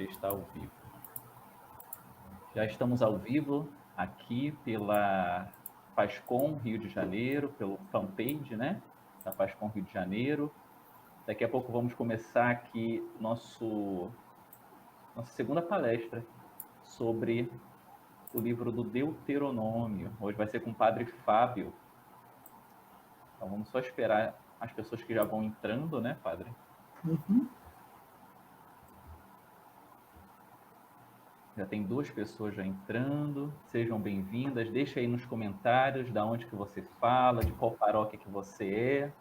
está ao vivo. Já estamos ao vivo aqui pela Pascom Rio de Janeiro, pelo fanpage, né, da Pascom Rio de Janeiro. Daqui a pouco vamos começar aqui nossa segunda palestra sobre o livro do Deuteronômio. Hoje vai ser com o Padre Fábio. Então vamos só esperar as pessoas que já vão entrando, né, Padre? Uhum. Já tem 2 pessoas já entrando. Sejam bem-vindas. Deixa aí nos comentários de onde que você fala, de qual paróquia que você é.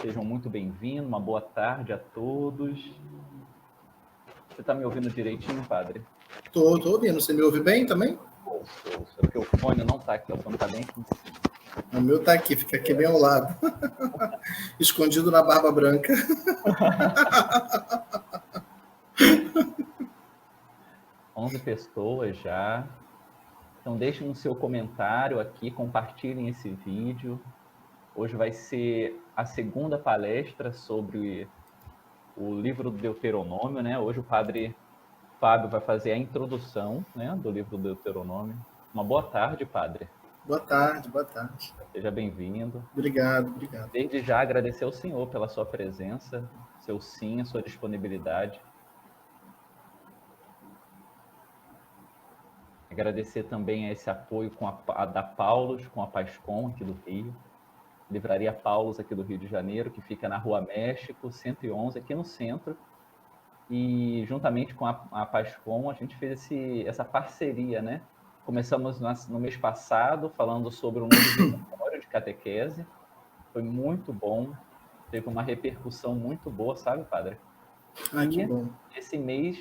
Sejam muito bem-vindos. Uma boa tarde a todos. Você está me ouvindo direitinho, Padre? Tô ouvindo. Você me ouve bem também? Ouço. É porque o fone não está aqui, o fone está bem aqui em cima. O meu está aqui, fica aqui bem ao lado. Escondido na barba branca. 11 pessoas já. Então deixem o seu comentário aqui, compartilhem esse vídeo. Hoje vai ser a segunda palestra sobre o livro do Deuteronômio, né? Hoje o Padre Fábio vai fazer a introdução, né, do livro do Deuteronômio. Uma boa tarde, Padre. Boa tarde, boa tarde. Seja bem-vindo. Obrigado. Desde já agradecer ao senhor pela sua presença, seu sim, a sua disponibilidade. Agradecer também a esse apoio da Paulus, com a Pascom aqui do Rio. Livraria Paulus aqui do Rio de Janeiro, que fica na Rua México, 111, aqui no centro. E juntamente com a Pascom, a gente fez essa parceria, né? Começamos no mês passado falando sobre o novo diretório de catequese. Foi muito bom, teve uma repercussão muito boa, sabe, Padre? Que bom. Esse mês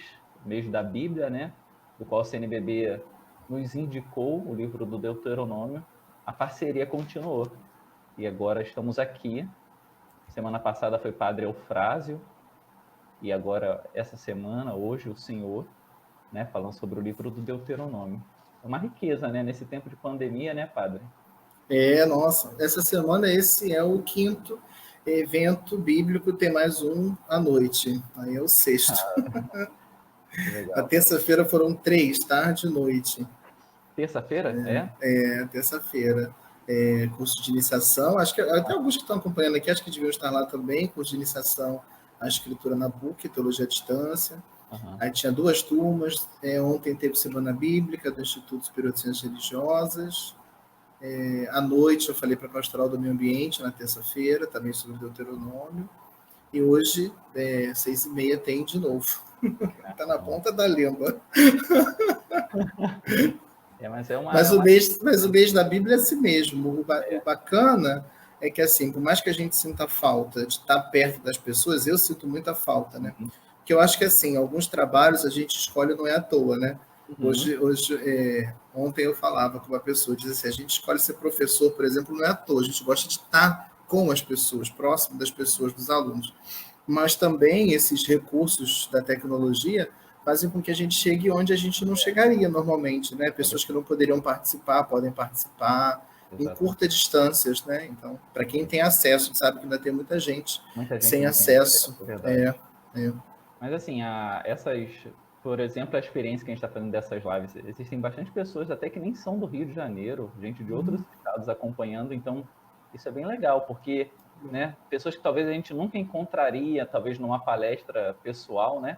da Bíblia, né, do qual o CNBB nos indicou o livro do Deuteronômio, a parceria continuou. E agora estamos aqui. Semana passada foi Padre Eufrásio, e agora, essa semana, hoje, o senhor, né, falando sobre o livro do Deuteronômio. É uma riqueza, né, nesse tempo de pandemia, né, Padre? Nossa, essa semana esse é o 5º evento bíblico, tem mais um à noite. Aí é o 6º. Legal. A terça-feira foram 3, tarde e noite. Terça-feira? Terça-feira. Curso de iniciação, acho que até alguns que estão acompanhando aqui, acho que deviam estar lá também, curso de iniciação à escritura na PUC, teologia à distância. Aí tinha 2 turmas, ontem teve Semana Bíblica do Instituto Superior de Ciências Religiosas. À noite eu falei para a Pastoral do Meio Ambiente, na terça-feira, também sobre Deuteronômio. E hoje, 6h30, tem de novo. Está na ponta da língua. Mas o mês da Bíblia é assim mesmo. O bacana é que, assim, por mais que a gente sinta falta de estar perto das pessoas, eu sinto muita falta, né? Porque eu acho que, assim, alguns trabalhos a gente escolhe não é à toa, né? Ontem eu falava com uma pessoa, dizia assim, a gente escolhe ser professor, por exemplo, não é à toa, a gente gosta de estar com as pessoas, próximo das pessoas, dos alunos. Mas também esses recursos da tecnologia fazem com que a gente chegue onde a gente não chegaria normalmente, né? Pessoas que não poderiam participar, podem participar. Exatamente. Em curtas distâncias, né? Então, para quem tem acesso, sabe que ainda tem muita gente sem acesso. Mas assim, por exemplo, a experiência que a gente está fazendo dessas lives, existem bastante pessoas até que nem são do Rio de Janeiro, gente de outros estados acompanhando, então isso é bem legal, porque, né, pessoas que talvez a gente nunca encontraria, talvez numa palestra pessoal, né?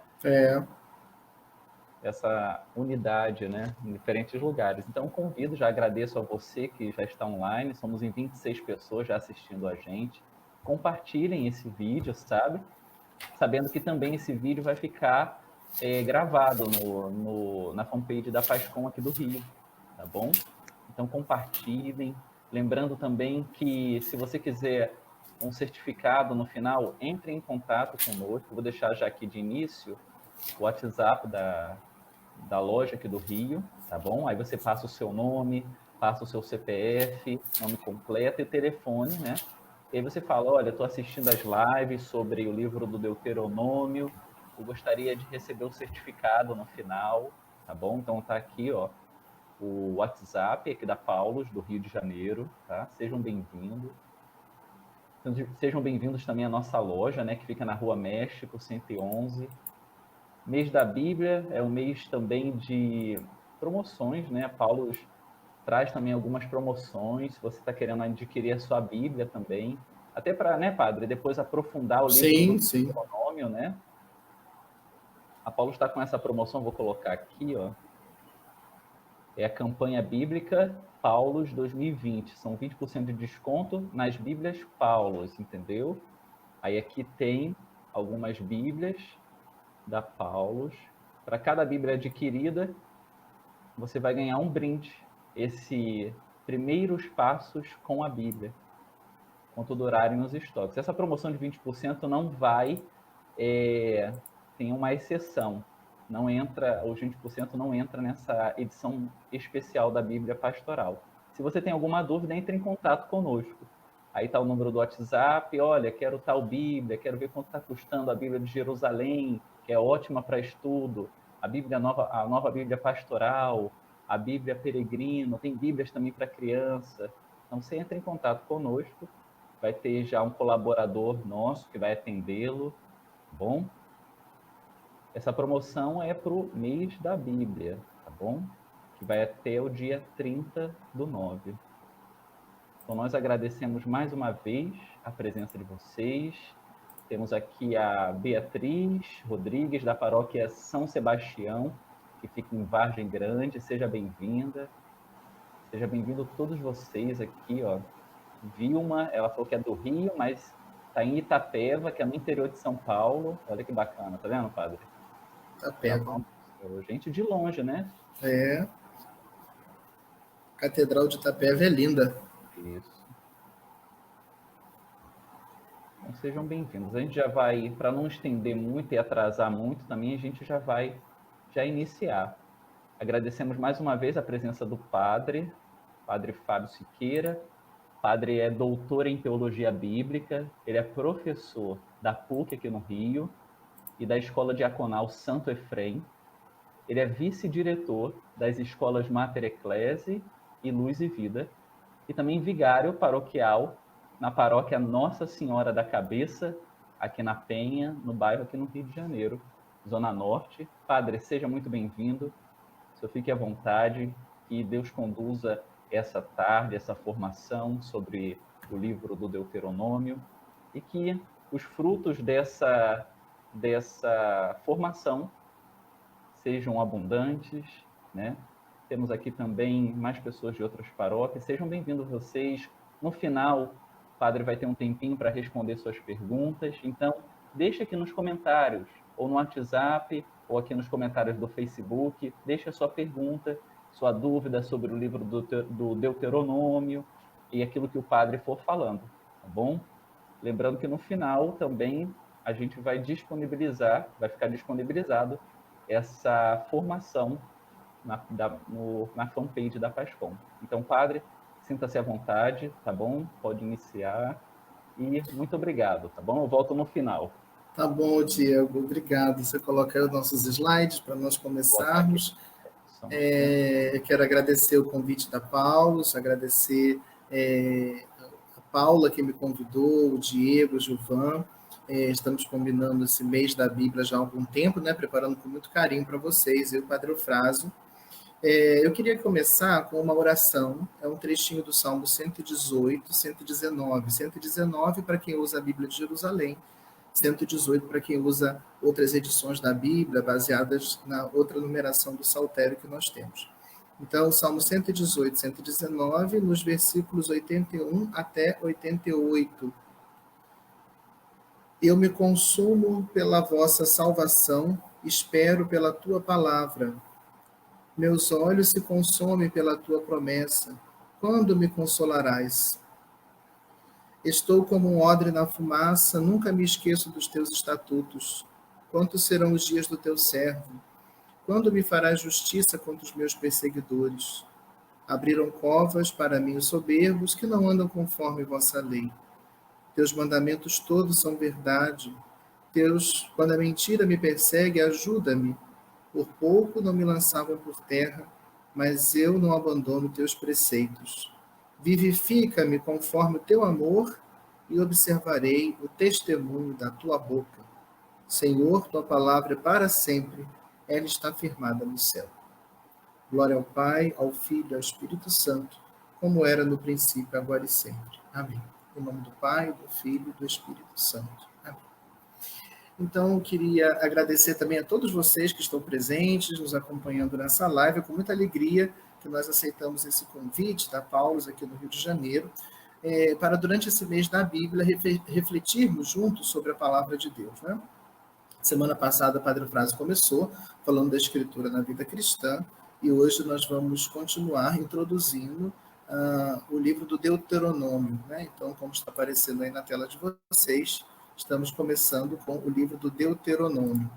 Essa unidade, né, em diferentes lugares. Então, convido, já agradeço a você que já está online, somos em 26 pessoas já assistindo a gente. Compartilhem esse vídeo, sabe? Sabendo que também esse vídeo vai ficar gravado na fanpage da Pascom aqui do Rio, tá bom? Então, compartilhem. Lembrando também que, se você quiser um certificado no final, entre em contato conosco. Eu vou deixar já aqui de início o WhatsApp da loja aqui do Rio, tá bom? Aí você passa o seu nome, passa o seu CPF, nome completo e telefone, né? E aí você fala, olha, estou assistindo as lives sobre o livro do Deuteronômio, eu gostaria de receber o certificado no final, tá bom? Então tá aqui, ó, o WhatsApp aqui da Paulus, do Rio de Janeiro, tá? Sejam bem-vindos. Sejam bem-vindos também à nossa loja, né, que fica na Rua México, 111. Mês da Bíblia é um mês também de promoções, né? Paulo traz também algumas promoções, se você está querendo adquirir a sua Bíblia também, até para, né, padre, depois aprofundar o livro do Sim. Deuteronômio, né? A Paulo está com essa promoção, vou colocar aqui, ó. É a campanha bíblica Paulos 2020. São 20% de desconto nas Bíblias Paulos, entendeu? Aí aqui tem algumas Bíblias da Paulos. Para cada Bíblia adquirida, você vai ganhar um brinde. Esse Primeiros Passos com a Bíblia, quanto durarem os estoques. Essa promoção de 20% não vai... tem uma exceção. Não entra, os 20% não entra nessa edição especial da Bíblia Pastoral. Se você tem alguma dúvida, entre em contato conosco. Aí está o número do WhatsApp, olha, quero tal Bíblia, quero ver quanto está custando a Bíblia de Jerusalém, que é ótima para estudo, a nova Bíblia Pastoral, a Bíblia Peregrino, tem Bíblias também para criança. Então, você entra em contato conosco, vai ter já um colaborador nosso que vai atendê-lo, tá bom? Essa promoção é para o mês da Bíblia, tá bom? Que vai até o dia 30/9. Então, nós agradecemos mais uma vez a presença de vocês. Temos aqui a Beatriz Rodrigues, da paróquia São Sebastião, que fica em Vargem Grande. Seja bem-vinda. Seja bem-vindo todos vocês aqui, ó. Vilma, ela falou que é do Rio, mas está em Itapeva, que é no interior de São Paulo. Olha que bacana, tá vendo, padre? Itapeva. Gente de longe, né? É. Catedral de Itapeva é linda. Isso. Então, sejam bem-vindos. A gente já vai, para não estender muito e atrasar muito também, a gente já vai iniciar. Agradecemos mais uma vez a presença do padre Fábio Siqueira. O padre é doutor em Teologia Bíblica, ele é professor da PUC aqui no Rio e da Escola Diaconal Santo Efrem. Ele é vice-diretor das escolas Mater Ecclesiae e Luz e Vida, e também vigário paroquial na paróquia Nossa Senhora da Cabeça, aqui na Penha, no bairro aqui no Rio de Janeiro, Zona Norte. Padre, seja muito bem-vindo, o senhor fique à vontade, que Deus conduza essa tarde, essa formação sobre o livro do Deuteronômio, e que os frutos dessa formação sejam abundantes, né? Temos aqui também mais pessoas de outras paróquias. Sejam bem-vindos vocês. No final, o padre vai ter um tempinho para responder suas perguntas. Então, deixa aqui nos comentários, ou no WhatsApp, ou aqui nos comentários do Facebook. Deixa a sua pergunta, sua dúvida sobre o livro do Deuteronômio e aquilo que o padre for falando, tá bom? Lembrando que no final também a gente vai vai ficar disponibilizado essa formação na fanpage da PASCOM. Então, padre, sinta-se à vontade, tá bom? Pode iniciar. E muito obrigado, tá bom? Eu volto no final. Tá bom, Diego. Obrigado. Você coloca aí os nossos slides para nós começarmos. Quero agradecer o convite da Paulo, agradecer a Paula que me convidou, o Diego, o Gilvan. Estamos combinando esse mês da Bíblia já há algum tempo, né? Preparando com muito carinho para vocês, eu e o Padre Eufrásio. Eu queria começar com uma oração, é um trechinho do Salmo 118, 119. 119 para quem usa a Bíblia de Jerusalém, 118 para quem usa outras edições da Bíblia, baseadas na outra numeração do saltério que nós temos. Então, Salmo 118, 119, nos versículos 81 até 88. Eu me consumo pela vossa salvação, espero pela tua palavra. Meus olhos se consomem pela tua promessa. Quando me consolarás? Estou como um odre na fumaça, nunca me esqueço dos teus estatutos. Quantos serão os dias do teu servo? Quando me farás justiça contra os meus perseguidores? Abriram covas para mim os soberbos que não andam conforme vossa lei. Teus mandamentos todos são verdade. Quando a mentira me persegue, ajuda-me. Por pouco não me lançavam por terra, mas eu não abandono teus preceitos. Vivifica-me conforme o teu amor e observarei o testemunho da tua boca. Senhor, tua palavra é para sempre, ela está firmada no céu. Glória ao Pai, ao Filho e ao Espírito Santo, como era no princípio, agora e sempre. Amém. Em nome do Pai, do Filho e do Espírito Santo. Amém. Então, eu queria agradecer também a todos vocês que estão presentes, nos acompanhando nessa live. É com muita alegria que nós aceitamos esse convite da Paulus aqui no Rio de Janeiro, para durante esse mês da Bíblia refletirmos juntos sobre a palavra de Deus, né? Semana passada, o Padre Frase começou falando da Escritura na vida cristã, e hoje nós vamos continuar introduzindo o livro do Deuteronômio, né? Então, como está aparecendo aí na tela de vocês, estamos começando com o livro do Deuteronômio.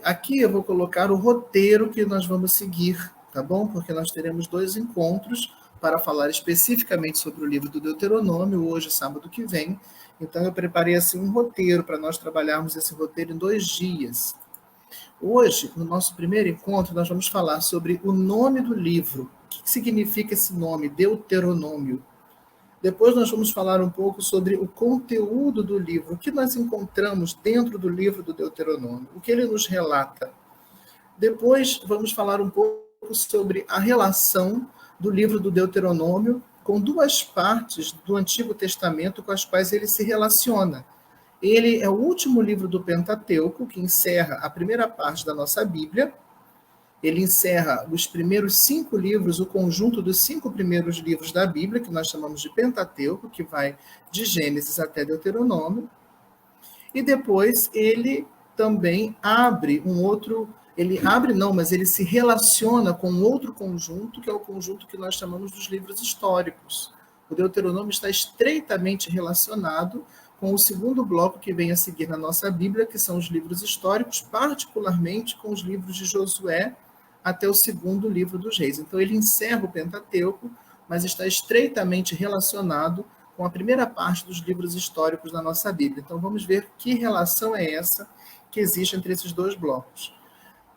Aqui eu vou colocar o roteiro que nós vamos seguir, tá bom? Porque nós teremos 2 encontros para falar especificamente sobre o livro do Deuteronômio, hoje, sábado que vem. Então, eu preparei assim um roteiro para nós trabalharmos esse roteiro em 2 dias. Hoje, no nosso primeiro encontro, nós vamos falar sobre o nome do livro. O que significa esse nome, Deuteronômio? Depois nós vamos falar um pouco sobre o conteúdo do livro, o que nós encontramos dentro do livro do Deuteronômio, o que ele nos relata. Depois vamos falar um pouco sobre a relação do livro do Deuteronômio com 2 partes do Antigo Testamento com as quais ele se relaciona. Ele é o último livro do Pentateuco, que encerra a primeira parte da nossa Bíblia. Ele encerra os primeiros 5 livros, o conjunto dos 5 primeiros livros da Bíblia, que nós chamamos de Pentateuco, que vai de Gênesis até Deuteronômio. E depois ele também abre mas ele se relaciona com outro conjunto, que é o conjunto que nós chamamos dos livros históricos. O Deuteronômio está estreitamente relacionado com o segundo bloco que vem a seguir na nossa Bíblia, que são os livros históricos, particularmente com os livros de Josué até o segundo livro dos Reis. Então ele encerra o Pentateuco, mas está estreitamente relacionado com a primeira parte dos livros históricos da nossa Bíblia. Então vamos ver que relação é essa que existe entre esses 2 blocos.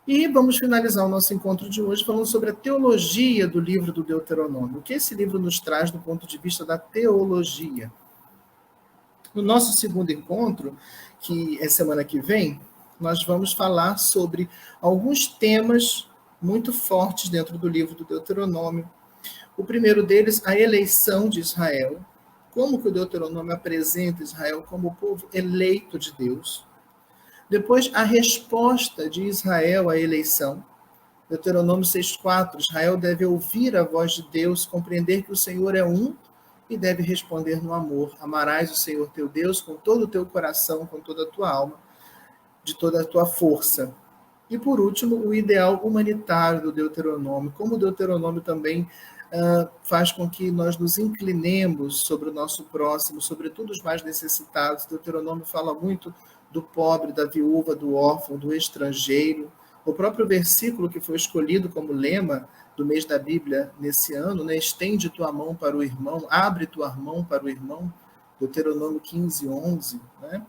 E vamos finalizar o nosso encontro de hoje falando sobre a teologia do livro do Deuteronômio. O que esse livro nos traz do ponto de vista da teologia? No nosso segundo encontro, que é semana que vem, nós vamos falar sobre alguns temas muito fortes dentro do livro do Deuteronômio. O primeiro deles, a eleição de Israel. Como que o Deuteronômio apresenta Israel como o povo eleito de Deus. Depois, a resposta de Israel à eleição. Deuteronômio 6,4, Israel deve ouvir a voz de Deus, compreender que o Senhor é um e deve responder no amor. Amarás o Senhor teu Deus com todo o teu coração, com toda a tua alma, de toda a tua força. E, por último, o ideal humanitário do Deuteronômio. Como o Deuteronômio também faz com que nós nos inclinemos sobre o nosso próximo, sobretudo os mais necessitados. O Deuteronômio fala muito do pobre, da viúva, do órfão, do estrangeiro. O próprio versículo que foi escolhido como lema do mês da Bíblia nesse ano, né? Estende tua mão para o irmão, abre tua mão para o irmão, Deuteronômio 15:11, né?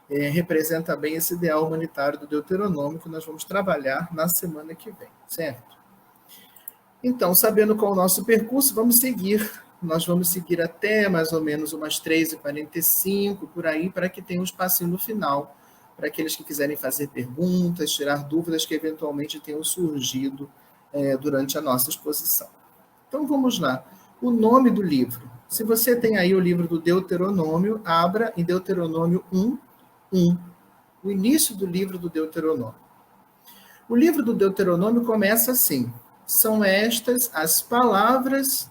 Representa bem esse ideal humanitário do Deuteronômio que nós vamos trabalhar na semana que vem, certo? Então, sabendo qual é o nosso percurso, vamos seguir. Nós vamos seguir até mais ou menos umas 3h45, por aí, para que tenha um espacinho no final, para aqueles que quiserem fazer perguntas, tirar dúvidas que eventualmente tenham surgido durante a nossa exposição. Então, vamos lá. O nome do livro. Se você tem aí o livro do Deuteronômio, abra em Deuteronômio 1:1, o início do livro do Deuteronômio. O livro do Deuteronômio começa assim: são estas as palavras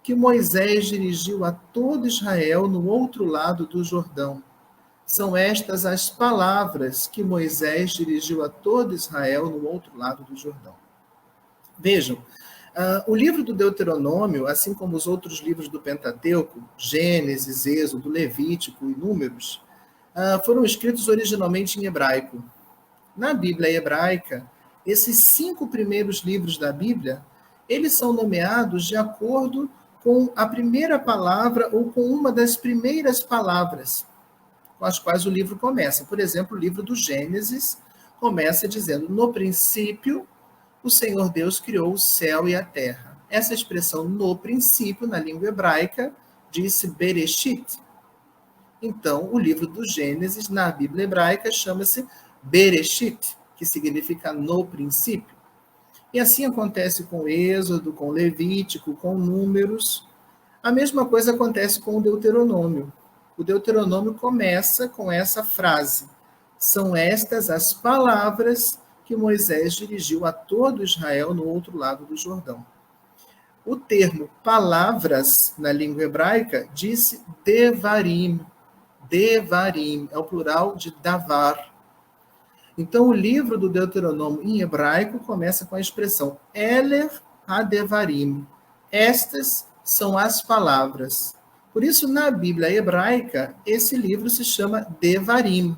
que Moisés dirigiu a todo Israel no outro lado do Jordão. São estas as palavras que Moisés dirigiu a todo Israel no outro lado do Jordão. Vejam, o livro do Deuteronômio, assim como os outros livros do Pentateuco, Gênesis, Êxodo, Levítico e Números, foram escritos originalmente em hebraico. Na Bíblia hebraica, esses 5 primeiros livros da Bíblia, eles são nomeados de acordo com a primeira palavra ou com uma das primeiras palavras com as quais o livro começa. Por exemplo, o livro do Gênesis começa dizendo: no princípio, o Senhor Deus criou o céu e a terra. Essa expressão no princípio, na língua hebraica, diz Bereshit. Então, o livro do Gênesis, na Bíblia hebraica, chama-se Bereshit, que significa no princípio. E assim acontece com Êxodo, com Levítico, com Números. A mesma coisa acontece com o Deuteronômio. O Deuteronômio começa com essa frase: são estas as palavras que Moisés dirigiu a todo Israel no outro lado do Jordão. O termo palavras, na língua hebraica, diz devarim. Devarim, é o plural de davar. Então, o livro do Deuteronômio em hebraico começa com a expressão Eler ha-devarim. Estas são as palavras. Por isso, na Bíblia hebraica, esse livro se chama Devarim,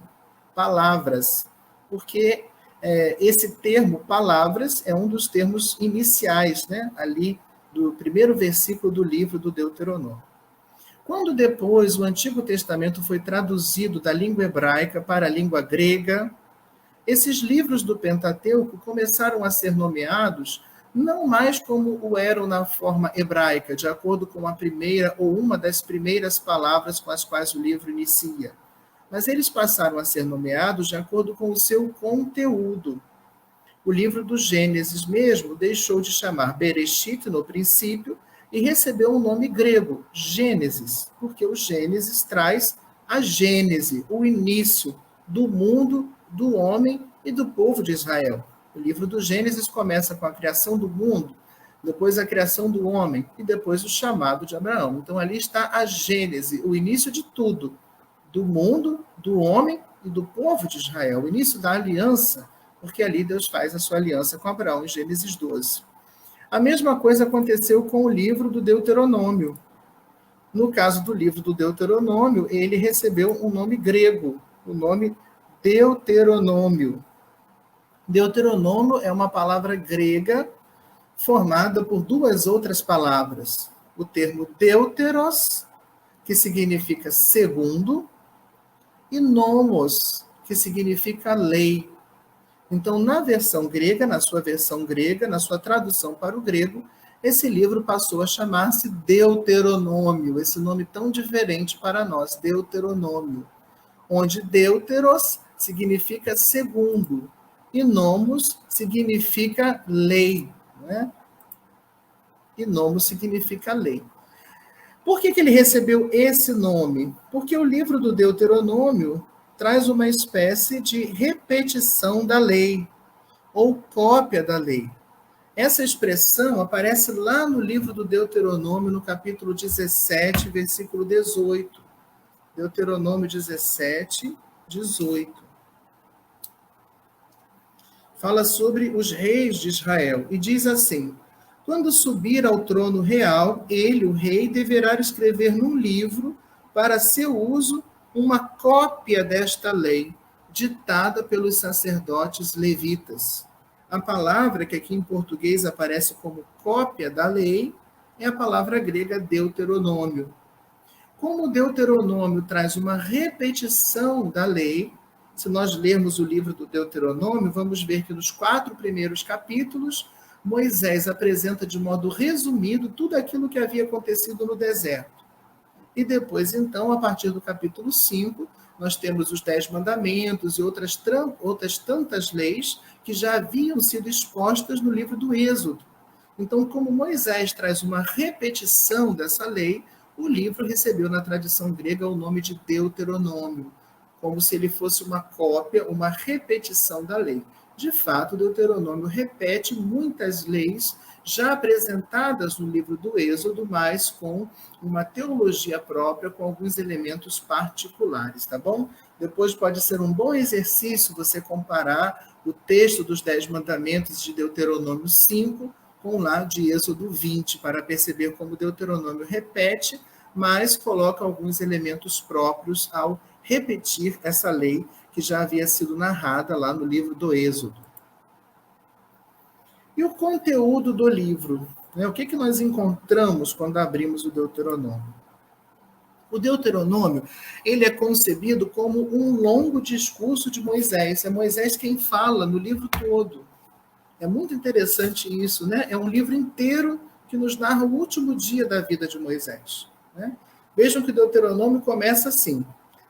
palavras, porque esse termo palavras é um dos termos iniciais, né, ali do primeiro versículo do livro do Deuteronômio. Quando depois o Antigo Testamento foi traduzido da língua hebraica para a língua grega, esses livros do Pentateuco começaram a ser nomeados não mais como o eram na forma hebraica, de acordo com a primeira ou uma das primeiras palavras com as quais o livro inicia, mas eles passaram a ser nomeados de acordo com o seu conteúdo. O livro do Gênesis mesmo deixou de chamar Bereshit no princípio e recebeu um nome grego, Gênesis, porque o Gênesis traz a gênese, o início do mundo, do homem e do povo de Israel. O livro do Gênesis começa com a criação do mundo, depois a criação do homem e depois o chamado de Abraão. Então ali está a gênese, o início de tudo, do mundo, do homem e do povo de Israel, o início da aliança, porque ali Deus faz a sua aliança com Abraão, em Gênesis 12. A mesma coisa aconteceu com o livro do Deuteronômio. No caso do livro do Deuteronômio, ele recebeu um nome grego, o nome Deuteronômio. Deuteronômio é uma palavra grega formada por duas outras palavras. O termo deuteros, que significa segundo, e nomos, que significa lei. Então, na versão grega, na sua versão grega, na sua tradução para o grego, esse livro passou a chamar-se Deuteronômio, esse nome tão diferente para nós, Deuteronômio, onde deuteros significa segundo e nomos significa lei, né? E nomos significa lei. Por que ele recebeu esse nome? Porque o livro do Deuteronômio traz uma espécie de repetição da lei, ou cópia da lei. Essa expressão aparece lá no livro do Deuteronômio, no capítulo 17, versículo 18. Deuteronômio 17, 18. Fala sobre os reis de Israel e diz assim: quando subir ao trono real, ele, o rei, deverá escrever num livro, para seu uso, uma cópia desta lei, ditada pelos sacerdotes levitas. A palavra que aqui em português aparece como cópia da lei é a palavra grega Deuteronômio. Como o Deuteronômio traz uma repetição da lei, se nós lermos o livro do Deuteronômio, vamos ver que nos 4 primeiros capítulos, Moisés apresenta de modo resumido tudo aquilo que havia acontecido no deserto. E depois, então, a partir do capítulo 5, nós temos os 10 mandamentos e outras tantas leis que já haviam sido expostas no livro do Êxodo. Então, como Moisés traz uma repetição dessa lei, o livro recebeu na tradição grega o nome de Deuteronômio, como se ele fosse uma cópia, uma repetição da lei. De fato, o Deuteronômio repete muitas leis já apresentadas no livro do Êxodo, mas com uma teologia própria, com alguns elementos particulares, tá bom? Depois pode ser um bom exercício você comparar o texto dos 10 mandamentos de Deuteronômio 5 com lá de Êxodo 20, para perceber como o Deuteronômio repete, mas coloca alguns elementos próprios ao repetir essa lei que já havia sido narrada lá no livro do Êxodo. E o conteúdo do livro? O que nós encontramos quando abrimos o Deuteronômio? O Deuteronômio, ele é concebido como um longo discurso de Moisés. É Moisés quem fala no livro todo. É muito interessante isso, né? É um livro inteiro que nos narra o último dia da vida de Moisés, né? Vejam que o Deuteronômio começa assim: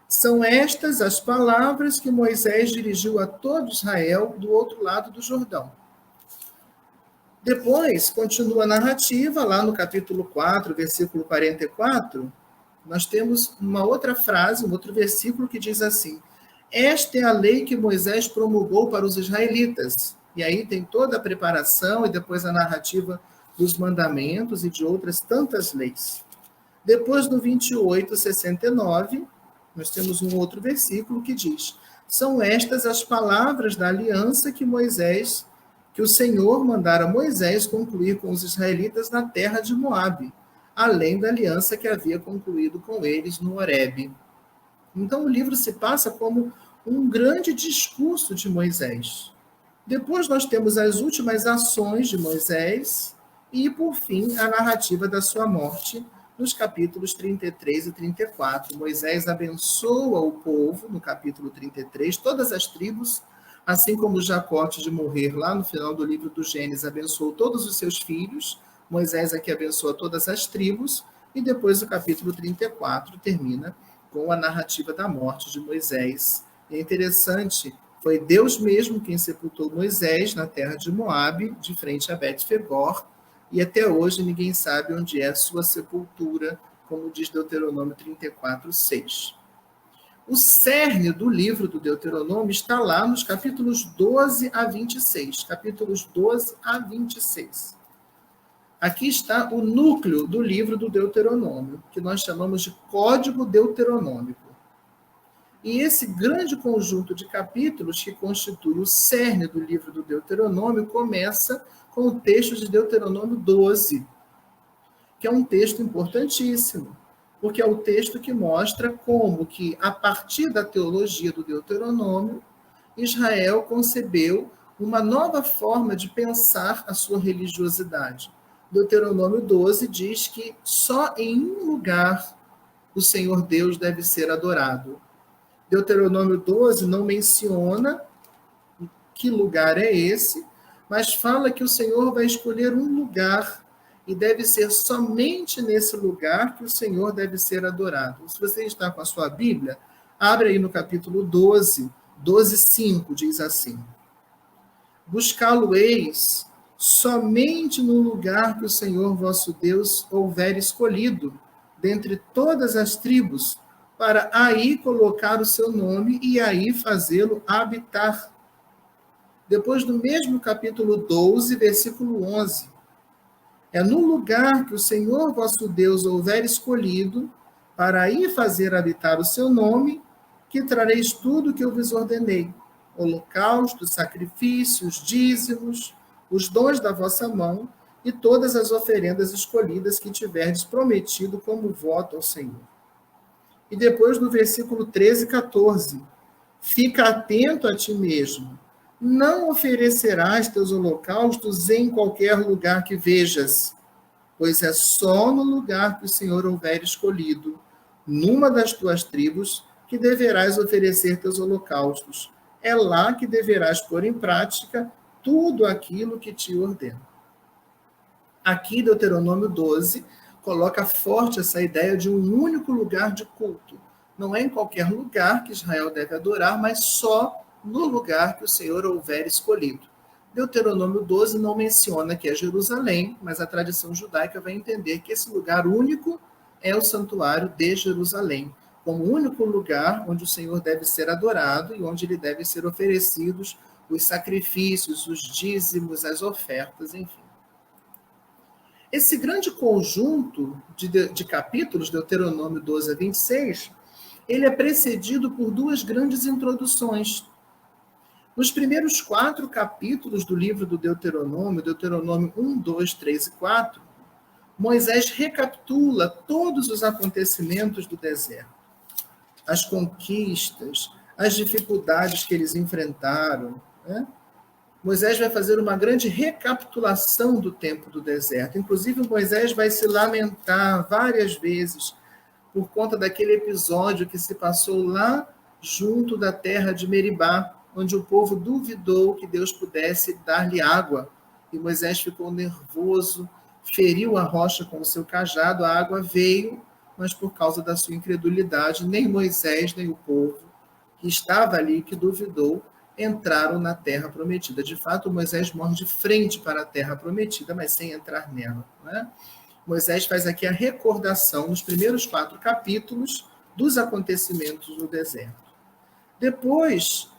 São estas as palavras que Moisés dirigiu a todo Israel do outro lado do Jordão. Depois, continua a narrativa, lá no capítulo 4, versículo 44, nós temos uma outra frase, um outro versículo que diz assim: esta é a lei que Moisés promulgou para os israelitas. E aí tem toda a preparação e depois a narrativa dos mandamentos e de outras tantas leis. Depois, no 28:69, nós temos um outro versículo que diz: são estas as palavras da aliança que o Senhor mandara Moisés concluir com os israelitas na terra de Moabe, além da aliança que havia concluído com eles no Horebe. Então o livro se passa como um grande discurso de Moisés. Depois nós temos as últimas ações de Moisés e, por fim, a narrativa da sua morte, nos capítulos 33 e 34. Moisés abençoa o povo, no capítulo 33, todas as tribos, assim como Jacó, antes de morrer, lá no final do livro do Gênesis, abençoou todos os seus filhos. Moisés aqui abençoa todas as tribos, e depois o capítulo 34 termina com a narrativa da morte de Moisés. E é interessante, foi Deus mesmo quem sepultou Moisés na terra de Moabe, de frente a Bet-Fegor, e até hoje ninguém sabe onde é a sua sepultura, como diz Deuteronômio 34:6. O cerne do livro do Deuteronômio está lá nos capítulos 12 a 26. Capítulos 12 a 26. Aqui está o núcleo do livro do Deuteronômio, que nós chamamos de Código Deuteronômico. E esse grande conjunto de capítulos que constitui o cerne do livro do Deuteronômio começa com o texto de Deuteronômio 12, que é um texto importantíssimo, porque é o texto que mostra como que, a partir da teologia do Deuteronômio, Israel concebeu uma nova forma de pensar a sua religiosidade. Deuteronômio 12 diz que só em um lugar o Senhor Deus deve ser adorado. Deuteronômio 12 não menciona que lugar é esse, mas fala que o Senhor vai escolher um lugar e deve ser somente nesse lugar que o Senhor deve ser adorado. Se você está com a sua Bíblia, abre aí no capítulo 12, 12:5, diz assim: buscá-lo-eis somente no lugar que o Senhor vosso Deus houver escolhido, dentre todas as tribos, para aí colocar o seu nome e aí fazê-lo habitar. Depois, no mesmo capítulo 12, versículo 11, é no lugar que o Senhor vosso Deus houver escolhido, para aí fazer habitar o seu nome, que trareis tudo que eu vos ordenei: holocaustos, sacrifícios, dízimos, os dons da vossa mão e todas as oferendas escolhidas que tiverdes prometido como voto ao Senhor. E depois, no versículo 13 e 14, fica atento a ti mesmo. Não oferecerás teus holocaustos em qualquer lugar que vejas, pois é só no lugar que o Senhor houver escolhido, numa das tuas tribos, que deverás oferecer teus holocaustos. É lá que deverás pôr em prática tudo aquilo que te ordeno. Aqui, Deuteronômio 12 coloca forte essa ideia de um único lugar de culto. Não é em qualquer lugar que Israel deve adorar, mas só no lugar que o Senhor houver escolhido. Deuteronômio 12 não menciona que é Jerusalém, mas a tradição judaica vai entender que esse lugar único é o santuário de Jerusalém, como o único lugar onde o Senhor deve ser adorado e onde lhe devem ser oferecidos os sacrifícios, os dízimos, as ofertas, enfim. Esse grande conjunto de capítulos, Deuteronômio 12 a 26, ele é precedido por duas grandes introduções. Nos primeiros 4 capítulos do livro do Deuteronômio, Deuteronômio 1, 2, 3 e 4, Moisés recapitula todos os acontecimentos do deserto, as conquistas, as dificuldades que eles enfrentaram, né? Moisés vai fazer uma grande recapitulação do tempo do deserto. Inclusive, Moisés vai se lamentar várias vezes por conta daquele episódio que se passou lá junto da terra de Meribá, onde o povo duvidou que Deus pudesse dar-lhe água. E Moisés ficou nervoso, feriu a rocha com o seu cajado, a água veio, mas por causa da sua incredulidade, nem Moisés, nem o povo que estava ali, que duvidou, entraram na terra prometida. De fato, Moisés morre de frente para a terra prometida, mas sem entrar nela. Né? Moisés faz aqui a recordação, nos primeiros 4 capítulos, dos acontecimentos no deserto. Depois,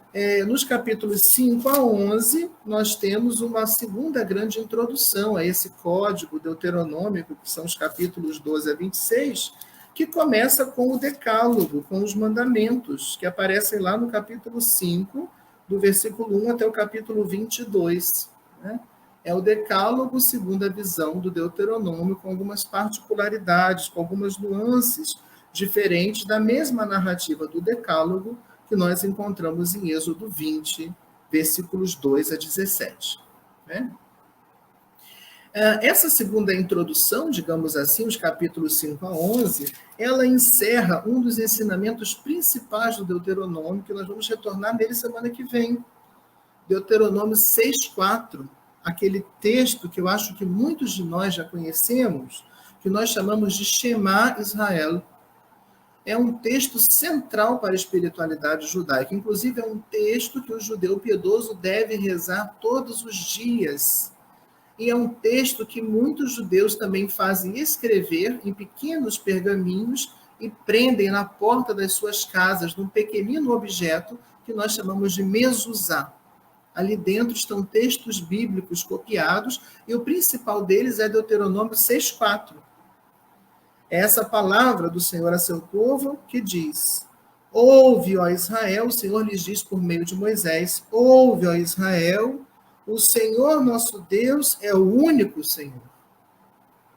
nos capítulos 5 a 11, nós temos uma segunda grande introdução a esse código deuteronômico, que são os capítulos 12 a 26, que começa com o decálogo, com os mandamentos, que aparecem lá no capítulo 5, do versículo 1 até o capítulo 22. Né? É o decálogo segundo a visão do Deuteronômio, com algumas particularidades, com algumas nuances diferentes da mesma narrativa do decálogo que nós encontramos em Êxodo 20, versículos 2 a 17. Né? Essa segunda introdução, digamos assim, os capítulos 5 a 11, ela encerra um dos ensinamentos principais do Deuteronômio, que nós vamos retornar nele semana que vem. Deuteronômio 6,4, aquele texto que eu acho que muitos de nós já conhecemos, que nós chamamos de Shema Israel. É um texto central para a espiritualidade judaica. Inclusive, é um texto que o judeu piedoso deve rezar todos os dias. E é um texto que muitos judeus também fazem escrever em pequenos pergaminhos e prendem na porta das suas casas, num pequenino objeto que nós chamamos de mezuzá. Ali dentro estão textos bíblicos copiados, e o principal deles é Deuteronômio 6,4. É essa palavra do Senhor a seu povo que diz: ouve, ó Israel, o Senhor lhes diz por meio de Moisés, ouve, ó Israel, o Senhor nosso Deus é o único Senhor.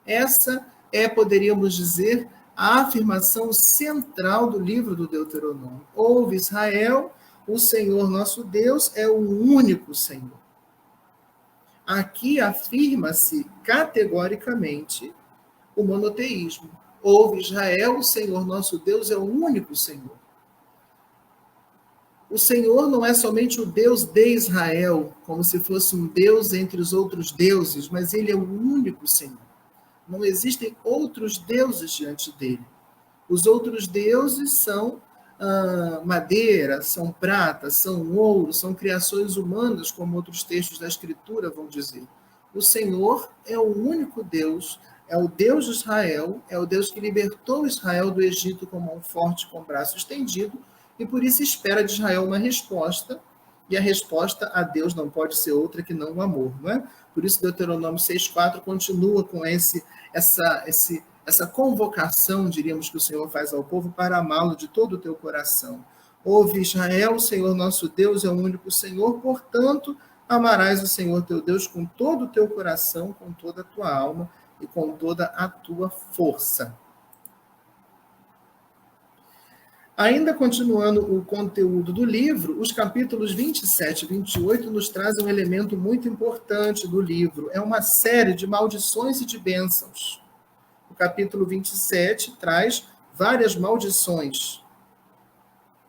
Essa é, poderíamos dizer, a afirmação central do livro do Deuteronômio. Ouve, Israel, o Senhor nosso Deus é o único Senhor. Aqui afirma-se categoricamente o monoteísmo. Ouve, Israel, o Senhor nosso Deus é o único Senhor. O Senhor não é somente o Deus de Israel, como se fosse um Deus entre os outros deuses, mas ele é o único Senhor. Não existem outros deuses diante dele. Os outros deuses são madeira, são prata, são ouro, são criações humanas, como outros textos da Escritura vão dizer. O Senhor é o único Deus, é o Deus de Israel, é o Deus que libertou Israel do Egito com mão forte, com braço estendido, e por isso espera de Israel uma resposta, e a resposta a Deus não pode ser outra que não o amor, não é? Por isso Deuteronômio 6,4 continua com essa convocação, diríamos, que o Senhor faz ao povo para amá-lo de todo o teu coração. Ouve, Israel, o Senhor nosso Deus é o único Senhor, portanto, amarás o Senhor teu Deus com todo o teu coração, com toda a tua alma e com toda a tua força. Ainda continuando o conteúdo do livro, os capítulos 27 e 28 nos trazem um elemento muito importante do livro. É uma série de maldições e de bênçãos. O capítulo 27 traz várias maldições.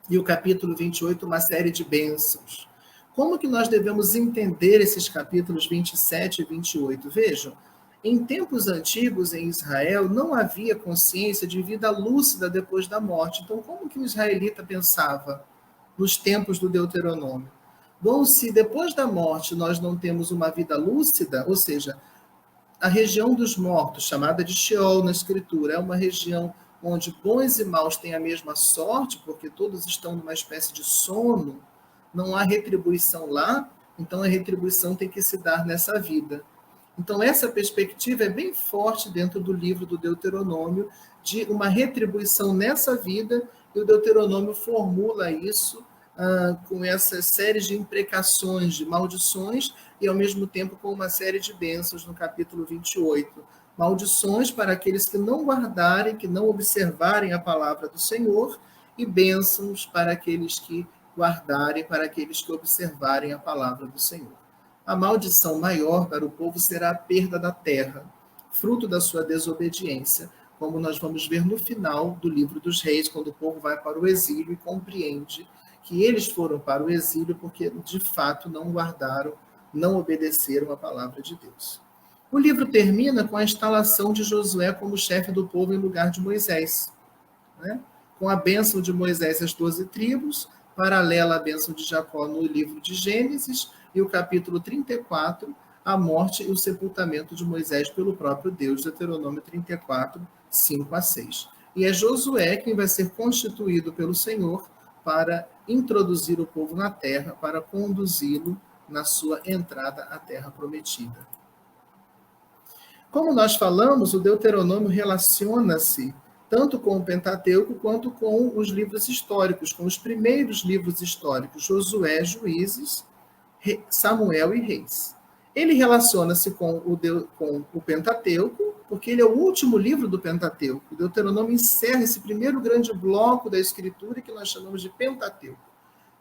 E o capítulo 28, uma série de bênçãos. Como que nós devemos entender esses capítulos 27 e 28? Vejam, em tempos antigos em Israel não havia consciência de vida lúcida depois da morte. Então, como que o israelita pensava nos tempos do Deuteronômio? Bom, se depois da morte nós não temos uma vida lúcida, ou seja, a região dos mortos, chamada de Sheol na Escritura, é uma região onde bons e maus têm a mesma sorte, porque todos estão numa espécie de sono, não há retribuição lá, então a retribuição tem que se dar nessa vida. Então, essa perspectiva é bem forte dentro do livro do Deuteronômio, de uma retribuição nessa vida, e o Deuteronômio formula isso com essa série de imprecações, de maldições, e ao mesmo tempo com uma série de bênçãos no capítulo 28. Maldições para aqueles que não guardarem, que não observarem a palavra do Senhor, e bênçãos para aqueles que guardarem, para aqueles que observarem a palavra do Senhor. A maldição maior para o povo será a perda da terra, fruto da sua desobediência, como nós vamos ver no final do livro dos Reis, quando o povo vai para o exílio e compreende que eles foram para o exílio porque, de fato, não guardaram, não obedeceram a palavra de Deus. O livro termina com a instalação de Josué como chefe do povo em lugar de Moisés, né? Com a bênção de Moisés às 12 tribos, paralela à bênção de Jacó no livro de Gênesis, e o capítulo 34, a morte e o sepultamento de Moisés pelo próprio Deus, Deuteronômio 34, 5 a 6. E é Josué quem vai ser constituído pelo Senhor para introduzir o povo na terra, para conduzi-lo na sua entrada à terra prometida. Como nós falamos, o Deuteronômio relaciona-se tanto com o Pentateuco quanto com os livros históricos, com os primeiros livros históricos, Josué, Juízes, Samuel e Reis. Ele relaciona-se com o Pentateuco, porque ele é o último livro do Pentateuco. O Deuteronômio encerra esse primeiro grande bloco da Escritura que nós chamamos de Pentateuco.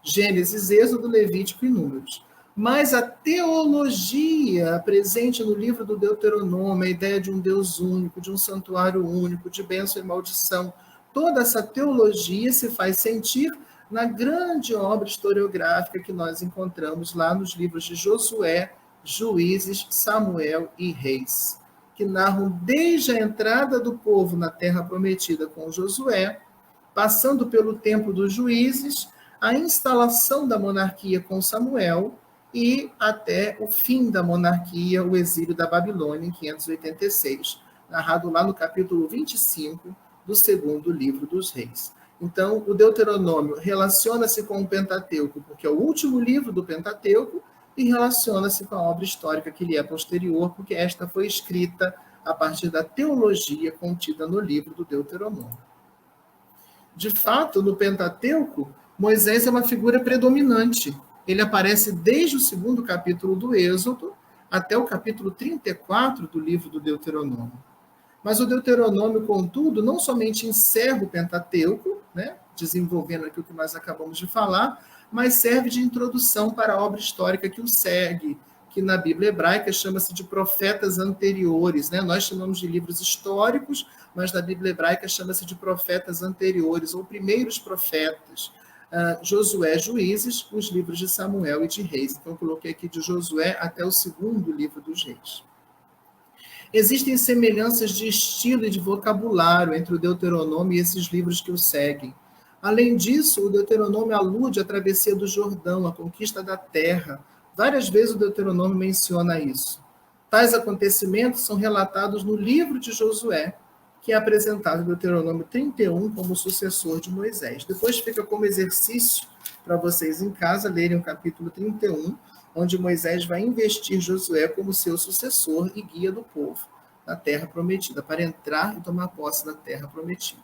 Gênesis, Êxodo, Levítico e Números. Mas a teologia presente no livro do Deuteronômio, a ideia de um Deus único, de um santuário único, de bênção e maldição, toda essa teologia se faz sentir na grande obra historiográfica que nós encontramos lá nos livros de Josué, Juízes, Samuel e Reis, que narram desde a entrada do povo na terra prometida com Josué, passando pelo tempo dos juízes, a instalação da monarquia com Samuel e até o fim da monarquia, o exílio da Babilônia em 586, narrado lá no capítulo 25 do segundo livro dos Reis. Então, o Deuteronômio relaciona-se com o Pentateuco, porque é o último livro do Pentateuco, e relaciona-se com a obra histórica que lhe é posterior, porque esta foi escrita a partir da teologia contida no livro do Deuteronômio. De fato, no Pentateuco, Moisés é uma figura predominante. Ele aparece desde o segundo capítulo do Êxodo até o capítulo 34 do livro do Deuteronômio. Mas o Deuteronômio, contudo, não somente encerra o Pentateuco, né, desenvolvendo aqui o que nós acabamos de falar, mas serve de introdução para a obra histórica que o segue, que na Bíblia hebraica chama-se de profetas anteriores, né? Nós chamamos de livros históricos, mas na Bíblia hebraica chama-se de profetas anteriores, ou primeiros profetas. Josué, Juízes, os livros de Samuel e de Reis. Então, eu coloquei aqui de Josué até o segundo livro dos Reis. Existem semelhanças de estilo e de vocabulário entre o Deuteronômio e esses livros que o seguem. Além disso, o Deuteronômio alude à travessia do Jordão, à conquista da terra. Várias vezes o Deuteronômio menciona isso. Tais acontecimentos são relatados no livro de Josué, que é apresentado no Deuteronômio 31 como sucessor de Moisés. Depois fica como exercício para vocês em casa lerem o capítulo 31, onde Moisés vai investir Josué como seu sucessor e guia do povo na terra prometida, para entrar e tomar posse da terra prometida.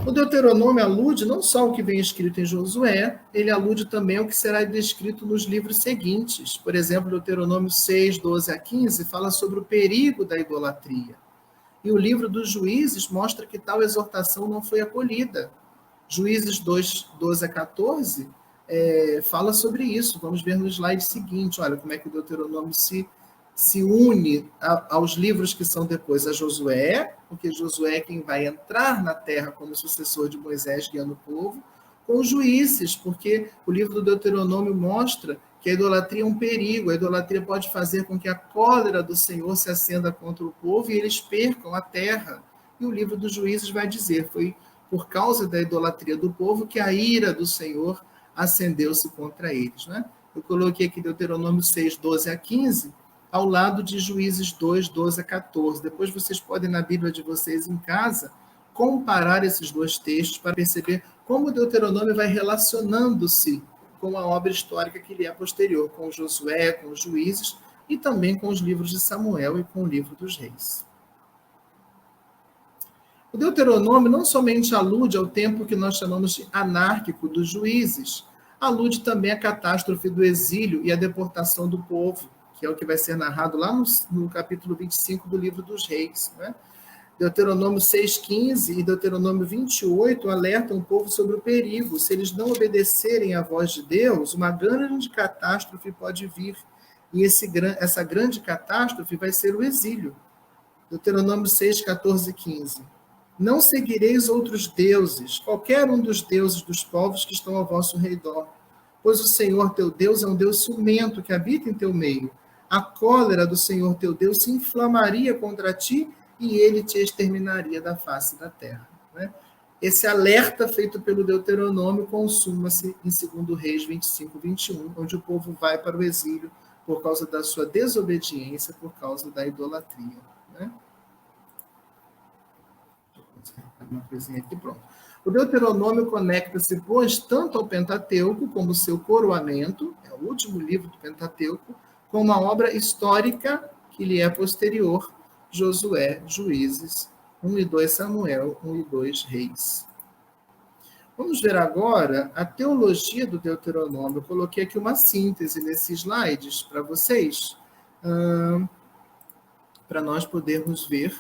O Deuteronômio alude não só ao que vem escrito em Josué, ele alude também ao que será descrito nos livros seguintes. Por exemplo, Deuteronômio 6, 12 a 15 fala sobre o perigo da idolatria. E o livro dos Juízes mostra que tal exortação não foi acolhida. Juízes 2, 12 a 14 fala sobre isso. Vamos ver no slide seguinte, olha como é que o Deuteronômio se une aos livros que são depois a Josué, porque Josué é quem vai entrar na terra como sucessor de Moisés guiando o povo, com os Juízes, porque o livro do Deuteronômio mostra que a idolatria é um perigo, a idolatria pode fazer com que a cólera do Senhor se acenda contra o povo e eles percam a terra. E o livro dos Juízes vai dizer, foi por causa da idolatria do povo que a ira do Senhor acendeu-se contra eles. Né? Eu coloquei aqui Deuteronômio 6, 12 a 15, ao lado de Juízes 2, 12 a 14. Depois vocês podem, na Bíblia de vocês em casa, comparar esses dois textos para perceber como o Deuteronômio vai relacionando-se com a obra histórica que lhe é posterior, com Josué, com os Juízes e também com os livros de Samuel e com o livro dos Reis. O Deuteronômio não somente alude ao tempo que nós chamamos de anárquico dos Juízes, alude também à catástrofe do exílio e à deportação do povo, que é o que vai ser narrado lá no capítulo 25 do livro dos Reis. Né? Deuteronômio 6,15 e Deuteronômio 28 alertam o povo sobre o perigo. Se eles não obedecerem à voz de Deus, uma grande catástrofe pode vir. E essa grande catástrofe vai ser o exílio. Deuteronômio 6, 14 e 15. Não seguireis outros deuses, qualquer um dos deuses dos povos que estão ao vosso redor, pois o Senhor teu Deus é um Deus ciumento que habita em teu meio. a cólera do Senhor teu Deus se inflamaria contra ti e ele te exterminaria da face da terra. Né? Esse alerta feito pelo Deuteronômio consuma-se em 2 Reis 25, 21, onde o povo vai para o exílio por causa da sua desobediência, por causa da idolatria. Né? Uma coisinha aqui, pronto. O Deuteronômio conecta-se, pois, tanto ao Pentateuco, como seu coroamento, é o último livro do Pentateuco, com uma obra histórica que lhe é posterior, Josué, Juízes, 1 e 2 Samuel, 1 e 2 Reis. Vamos ver agora a teologia do Deuteronômio. Eu coloquei aqui uma síntese nesses slides para vocês, para nós podermos ver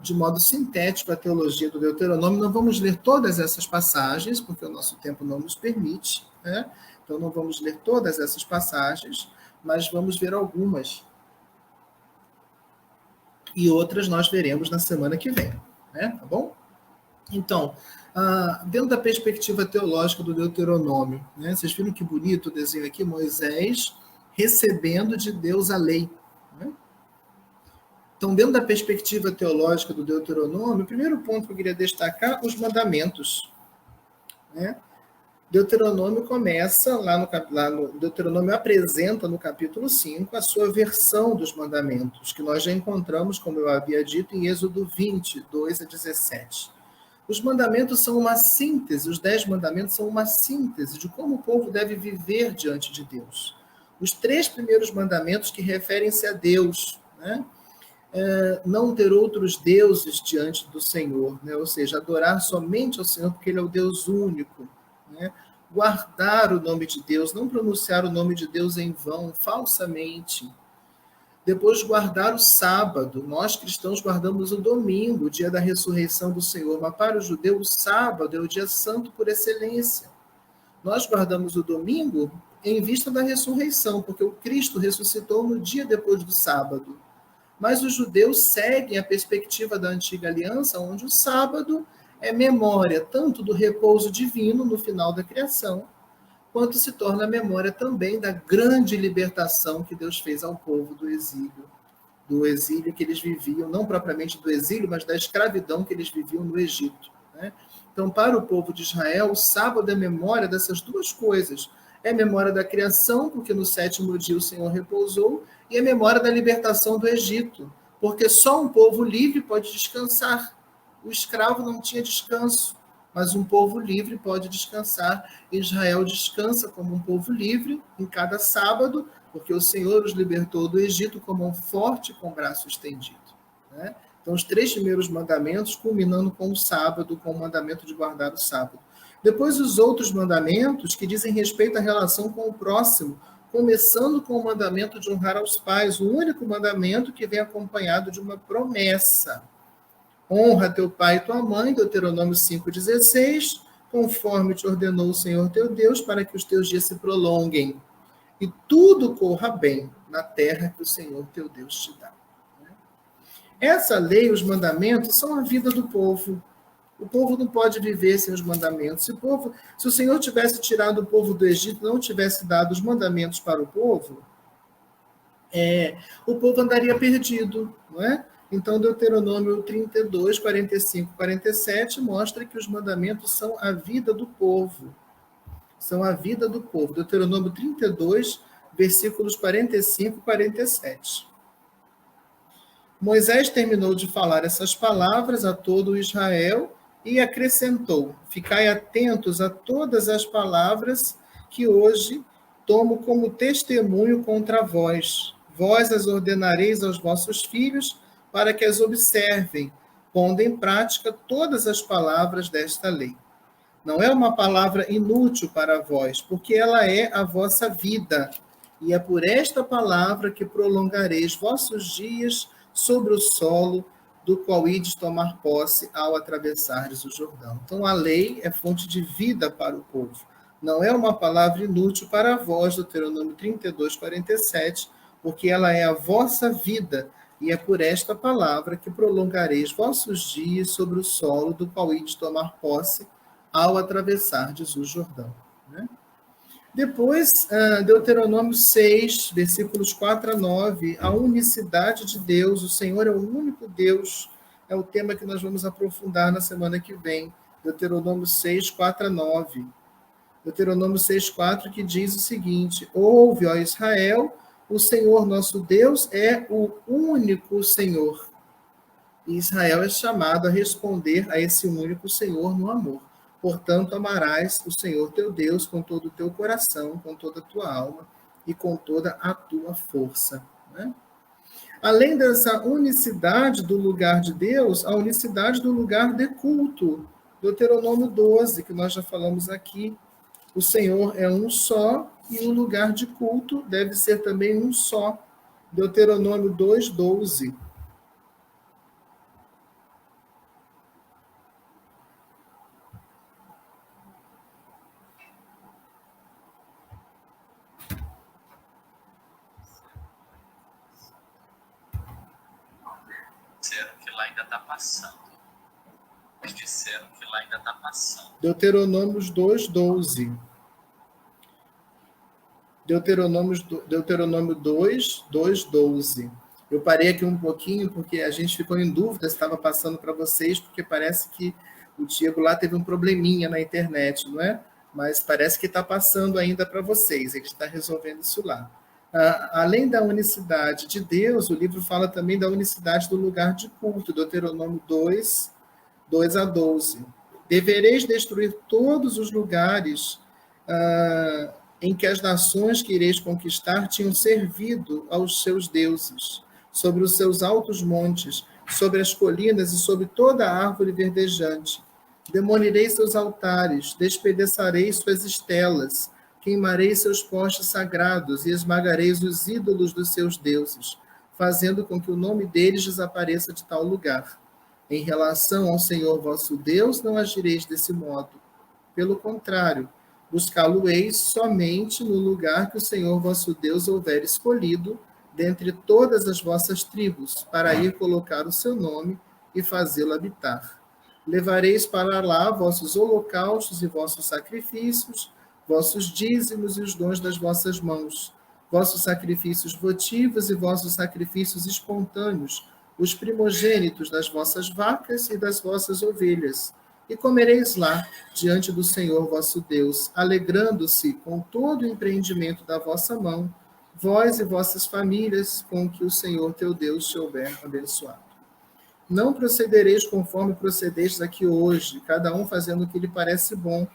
de modo sintético a teologia do Deuteronômio. Não vamos ler todas essas passagens, porque o nosso tempo não nos permite, né? Então não vamos ler todas essas passagens, mas vamos ver algumas. E outras nós veremos na semana que vem, né? Tá bom? Então, dentro da perspectiva teológica do Deuteronômio, né? Vocês viram que bonito o desenho aqui? Moisés recebendo de Deus a lei, né? Então, dentro da perspectiva teológica do Deuteronômio, o primeiro ponto que eu queria destacar, os mandamentos. Né? Deuteronômio começa, lá no Deuteronômio apresenta no capítulo 5 a sua versão dos mandamentos, que nós já encontramos, como eu havia dito, em Êxodo 20, 2 a 17. Os mandamentos são uma síntese, os 10 mandamentos são uma síntese de como o povo deve viver diante de Deus. Os 3 primeiros mandamentos que referem-se a Deus, né? Não ter outros deuses diante do Senhor, né? Ou seja, adorar somente ao Senhor, porque Ele é o Deus único, né? Guardar o nome de Deus, não pronunciar o nome de Deus em vão, falsamente. Depois, guardar o sábado. Nós, cristãos, guardamos o domingo, o dia da ressurreição do Senhor, mas para o judeu, o sábado é o dia santo por excelência. Nós guardamos o domingo em vista da ressurreição, porque o Cristo ressuscitou no dia depois do sábado. Mas os judeus seguem a perspectiva da antiga aliança, onde o sábado é memória tanto do repouso divino no final da criação, quanto se torna memória também da grande libertação que Deus fez ao povo do exílio que eles viviam, não propriamente do exílio, mas da escravidão que eles viviam no Egito. Né? Então, para o povo de Israel, o sábado é memória dessas duas coisas. É memória da criação, porque no 7º dia o Senhor repousou, e é memória da libertação do Egito, porque só um povo livre pode descansar. O escravo não tinha descanso, mas um povo livre pode descansar. Israel descansa como um povo livre em cada sábado, porque o Senhor os libertou do Egito como um forte com o braço estendido. Né? Então, os 3 primeiros mandamentos, culminando com o sábado, com o mandamento de guardar o sábado. Depois, os outros mandamentos que dizem respeito à relação com o próximo, começando com o mandamento de honrar aos pais, o único mandamento que vem acompanhado de uma promessa. Honra teu pai e tua mãe, Deuteronômio 5,16, conforme te ordenou o Senhor teu Deus, para que os teus dias se prolonguem e tudo corra bem na terra que o Senhor teu Deus te dá. Essa lei, os mandamentos, são a vida do povo. O povo não pode viver sem os mandamentos. Se o Senhor tivesse tirado o povo do Egito, não tivesse dado os mandamentos para o povo andaria perdido, não é? Então, Deuteronômio 32, 45, 47 mostra que os mandamentos são a vida do povo. São a vida do povo. Deuteronômio 32, versículos 45 e 47. Moisés terminou de falar essas palavras a todo Israel e acrescentou: ficai atentos a todas as palavras que hoje tomo como testemunho contra vós. Vós as ordenareis aos vossos filhos para que as observem, pondo em prática todas as palavras desta lei. Não é uma palavra inútil para vós, porque ela é a vossa vida, e é por esta palavra que prolongareis vossos dias sobre o solo do qual ides tomar posse ao atravessardes o Jordão. Então, a lei é fonte de vida para o povo. Não é uma palavra inútil para vós, Deuteronômio 32, 47, porque ela é a vossa vida, e é por esta palavra que prolongareis vossos dias sobre o solo do qual ides tomar posse ao atravessardes o Jordão. Né? Depois, Deuteronômio 6, versículos 4 a 9, a unicidade de Deus, o Senhor é o único Deus, é o tema que nós vamos aprofundar na semana que vem. Deuteronômio 6, 4 a 9. Deuteronômio 6, 4, que diz o seguinte: ouve, ó Israel, o Senhor nosso Deus é o único Senhor. E Israel é chamado a responder a esse único Senhor no amor. Portanto, amarás o Senhor teu Deus com todo o teu coração, com toda a tua alma e com toda a tua força. Né? Além dessa unicidade do lugar de Deus, a unicidade do lugar de culto. Deuteronômio 12, que nós já falamos aqui. O Senhor é um só e o lugar de culto deve ser também um só. Deuteronômio 2, 12. Disseram que lá ainda está passando. Deuteronômio 2, 12. Deuteronômio 2, 2, 12. Eu parei aqui um pouquinho porque a gente ficou em dúvida se estava passando para vocês, porque parece que o Diego lá teve um probleminha na internet, não é? Mas parece que está passando ainda para vocês, ele está resolvendo isso lá. Além da unicidade de Deus, o livro fala também da unicidade do lugar de culto, Deuteronômio 2, 2 a 12. Devereis destruir todos os lugares em que as nações que ireis conquistar tinham servido aos seus deuses, sobre os seus altos montes, sobre as colinas e sobre toda a árvore verdejante. Demolirei seus altares, despedaçarei suas estelas, queimarei seus postes sagrados e esmagareis os ídolos dos seus deuses, fazendo com que o nome deles desapareça de tal lugar. Em relação ao Senhor vosso Deus, não agireis desse modo. Pelo contrário, buscá-lo-eis somente no lugar que o Senhor vosso Deus houver escolhido, dentre todas as vossas tribos, para ir colocar o seu nome e fazê-lo habitar. Levareis para lá vossos holocaustos e vossos sacrifícios, vossos dízimos e os dons das vossas mãos, vossos sacrifícios votivos e vossos sacrifícios espontâneos, os primogênitos das vossas vacas e das vossas ovelhas, e comereis lá, diante do Senhor vosso Deus, alegrando-se com todo o empreendimento da vossa mão, vós e vossas famílias, com que o Senhor teu Deus te houver abençoado. Não procedereis conforme procedestes aqui hoje, cada um fazendo o que lhe parece bom,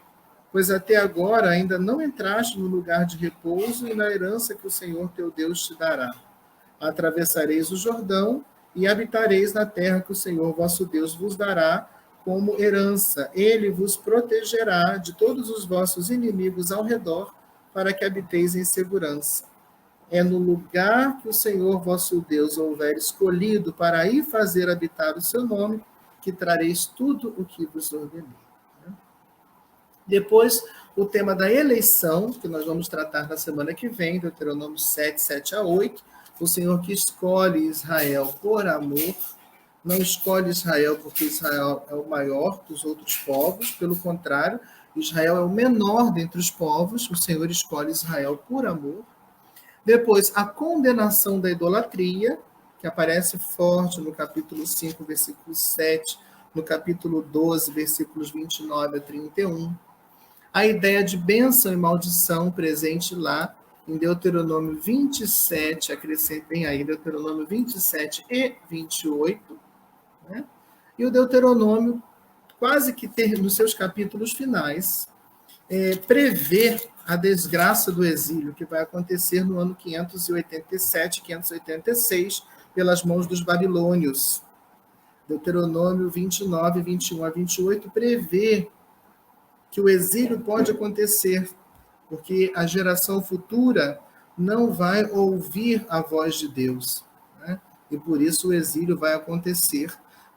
pois até agora ainda não entraste no lugar de repouso e na herança que o Senhor teu Deus te dará. Atravessareis o Jordão e habitareis na terra que o Senhor vosso Deus vos dará como herança. Ele vos protegerá de todos os vossos inimigos ao redor, para que habiteis em segurança. É no lugar que o Senhor vosso Deus houver escolhido para ir fazer habitar o seu nome, que trareis tudo o que vos ordenei. Depois, o tema da eleição, que nós vamos tratar na semana que vem, Deuteronômio 7, 7 a 8. O Senhor que escolhe Israel por amor, não escolhe Israel porque Israel é o maior dos outros povos, pelo contrário, Israel é o menor dentre os povos, o Senhor escolhe Israel por amor. Depois, a condenação da idolatria, que aparece forte no capítulo 5, versículo 7, no capítulo 12, versículos 29 a 31. A ideia de bênção e maldição presente lá em Deuteronômio 27, acrescentem aí Deuteronômio 27 e 28, né? E o Deuteronômio, quase que nos seus capítulos finais, prevê a desgraça do exílio, que vai acontecer no ano 587, 586, pelas mãos dos babilônios. Deuteronômio 29, 21 a 28 prevê que o exílio pode acontecer, porque a geração futura não vai ouvir a voz de Deus, né? E por isso o exílio vai acontecer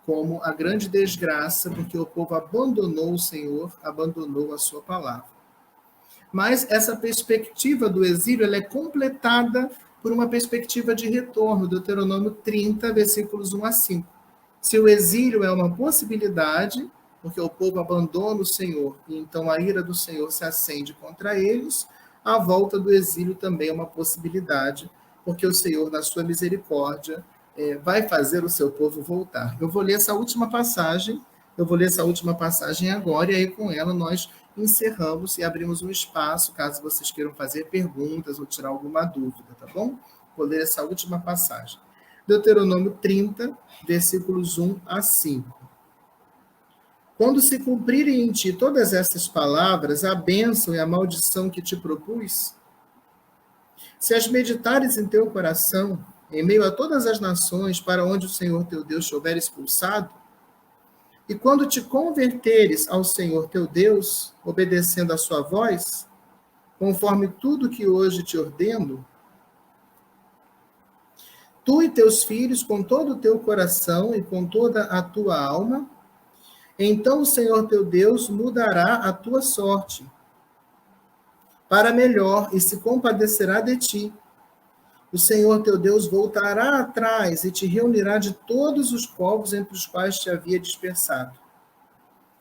como a grande desgraça, porque o povo abandonou o Senhor, abandonou a sua palavra. Mas essa perspectiva do exílio ela é completada por uma perspectiva de retorno, Deuteronômio 30, versículos 1 a 5. Se o exílio é uma possibilidade, porque o povo abandona o Senhor, e então a ira do Senhor se acende contra eles, a volta do exílio também é uma possibilidade, porque o Senhor, na sua misericórdia, vai fazer o seu povo voltar. Eu vou ler essa última passagem agora, e aí com ela nós encerramos e abrimos um espaço, caso vocês queiram fazer perguntas ou tirar alguma dúvida, tá bom? Vou ler essa última passagem. Deuteronômio 30, versículos 1 a 5. Quando se cumprirem em ti todas essas palavras, a bênção e a maldição que te propus, se as meditares em teu coração, em meio a todas as nações para onde o Senhor teu Deus te houver expulsado, e quando te converteres ao Senhor teu Deus, obedecendo a sua voz, conforme tudo que hoje te ordeno, tu e teus filhos, com todo o teu coração e com toda a tua alma, então o Senhor teu Deus mudará a tua sorte para melhor e se compadecerá de ti. O Senhor teu Deus voltará atrás e te reunirá de todos os povos entre os quais te havia dispersado.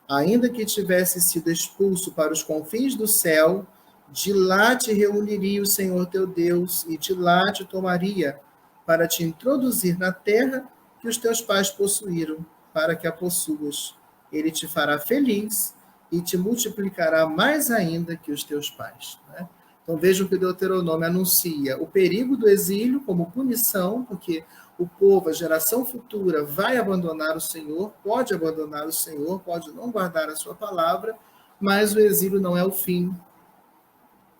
Ainda que tivesse sido expulso para os confins do céu, de lá te reuniria o Senhor teu Deus e de lá te tomaria para te introduzir na terra que os teus pais possuíram, para que a possuas. Ele te fará feliz e te multiplicará mais ainda que os teus pais. Né? Então vejam que o Deuteronômio anuncia o perigo do exílio como punição, porque o povo, a geração futura, vai abandonar o Senhor, pode abandonar o Senhor, pode não guardar a sua palavra, mas o exílio não é o fim.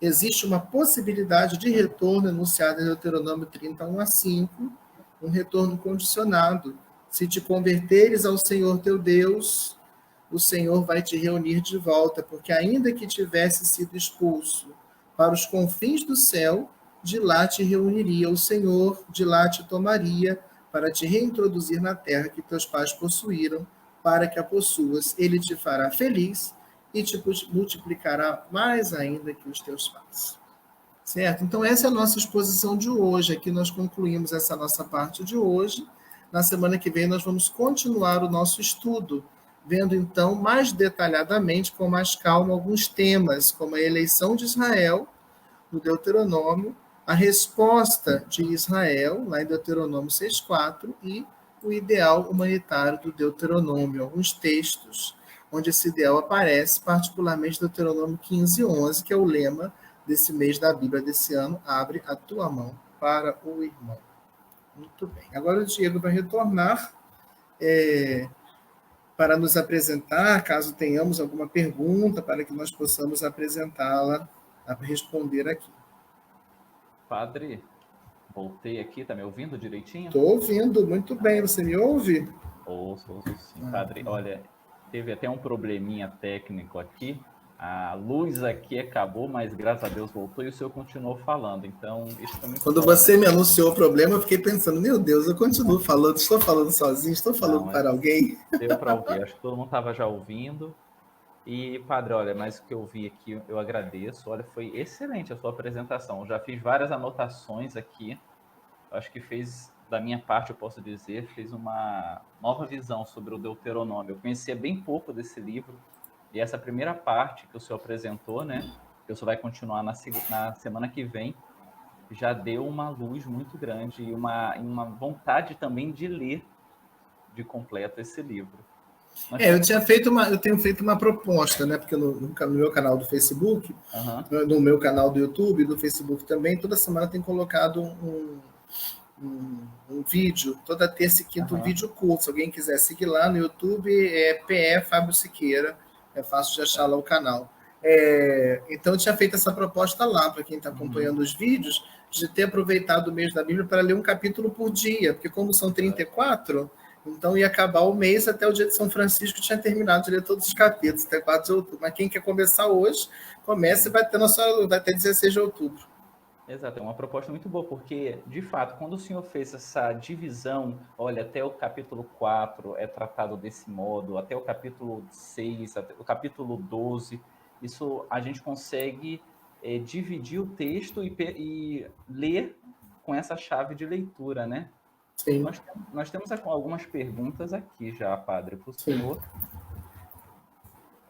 Existe uma possibilidade de retorno anunciada em Deuteronômio 30, 1 a 5, um retorno condicionado. Se te converteres ao Senhor teu Deus, o Senhor vai te reunir de volta, porque ainda que tivesse sido expulso para os confins do céu, de lá te reuniria o Senhor, de lá te tomaria, para te reintroduzir na terra que teus pais possuíram, para que a possuas. Ele te fará feliz e te multiplicará mais ainda que os teus pais. Certo? Então, essa é a nossa exposição de hoje. Aqui nós concluímos essa nossa parte de hoje. Na semana que vem, nós vamos continuar o nosso estudo, vendo, então, mais detalhadamente, com mais calma, alguns temas, como a eleição de Israel, no Deuteronômio, a resposta de Israel, lá em Deuteronômio 6,4, e o ideal humanitário do Deuteronômio, alguns textos onde esse ideal aparece, particularmente Deuteronômio 15:11, que é o lema desse mês da Bíblia desse ano, abre a tua mão para o irmão. Muito bem. Agora o Diego vai retornar para nos apresentar, caso tenhamos alguma pergunta, para que nós possamos apresentá-la, a responder aqui. Padre, voltei aqui, está me ouvindo direitinho? Estou ouvindo, muito bem. Você me ouve? Ouço sim, padre. Olha, teve até um probleminha técnico aqui. A luz aqui acabou, mas graças a Deus voltou e o senhor continuou falando. Então, isso foi muito Quando bom, você me anunciou o problema, eu fiquei pensando, meu Deus, eu continuo falando, estou falando sozinho, estou falando para alguém. Deu para ouvir, acho que todo mundo estava já ouvindo. E, padre, olha, mas o que eu vi aqui, eu agradeço. Olha, foi excelente a sua apresentação. Eu já fiz várias anotações aqui. Acho que fez, da minha parte, eu posso dizer, fez uma nova visão sobre o Deuteronômio. Eu conhecia bem pouco desse livro. E essa primeira parte que o senhor apresentou, né, que o senhor vai continuar na semana que vem, já deu uma luz muito grande e uma vontade também de ler de completo esse livro. Eu tenho feito uma proposta, né? Porque no meu canal do Facebook, no meu canal do YouTube, do Facebook também, toda semana tem colocado um vídeo, toda terça e quinta, um vídeo curto. Se alguém quiser seguir lá no YouTube, é PE Fábio Siqueira, é fácil de achar lá o canal. Então, eu tinha feito essa proposta lá, para quem está acompanhando os vídeos, de ter aproveitado o mês da Bíblia para ler um capítulo por dia, porque como são 34, então ia acabar o mês até o dia de São Francisco, tinha terminado de ler todos os capítulos, até 4 de outubro. Mas quem quer começar hoje, comece e vai até 16 de outubro. Exato, é uma proposta muito boa, porque, de fato, quando o senhor fez essa divisão, olha, até o capítulo 4 é tratado desse modo, até o capítulo 6, até o capítulo 12, isso a gente consegue dividir o texto e ler com essa chave de leitura, né? Sim. Nós temos algumas perguntas aqui já, padre, para o senhor.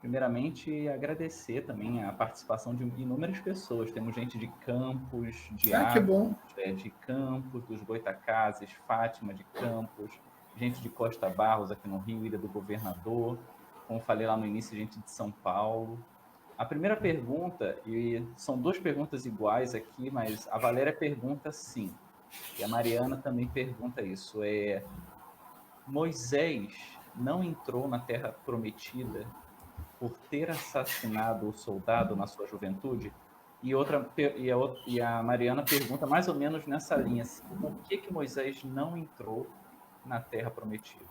primeiramente, agradecer também a participação de inúmeras pessoas. Temos gente de Campos, de Que bom. de Campos, dos Goitacazes, Fátima de Campos, gente de Costa Barros aqui no Rio, Ilha do Governador, como falei lá no início, gente de São Paulo. A primeira pergunta, e são duas perguntas iguais aqui, mas a Valéria pergunta sim, e a Mariana também pergunta isso, Moisés não entrou na Terra Prometida por ter assassinado o soldado na sua juventude? E a Mariana pergunta mais ou menos nessa linha, assim, por que Moisés não entrou na Terra Prometida?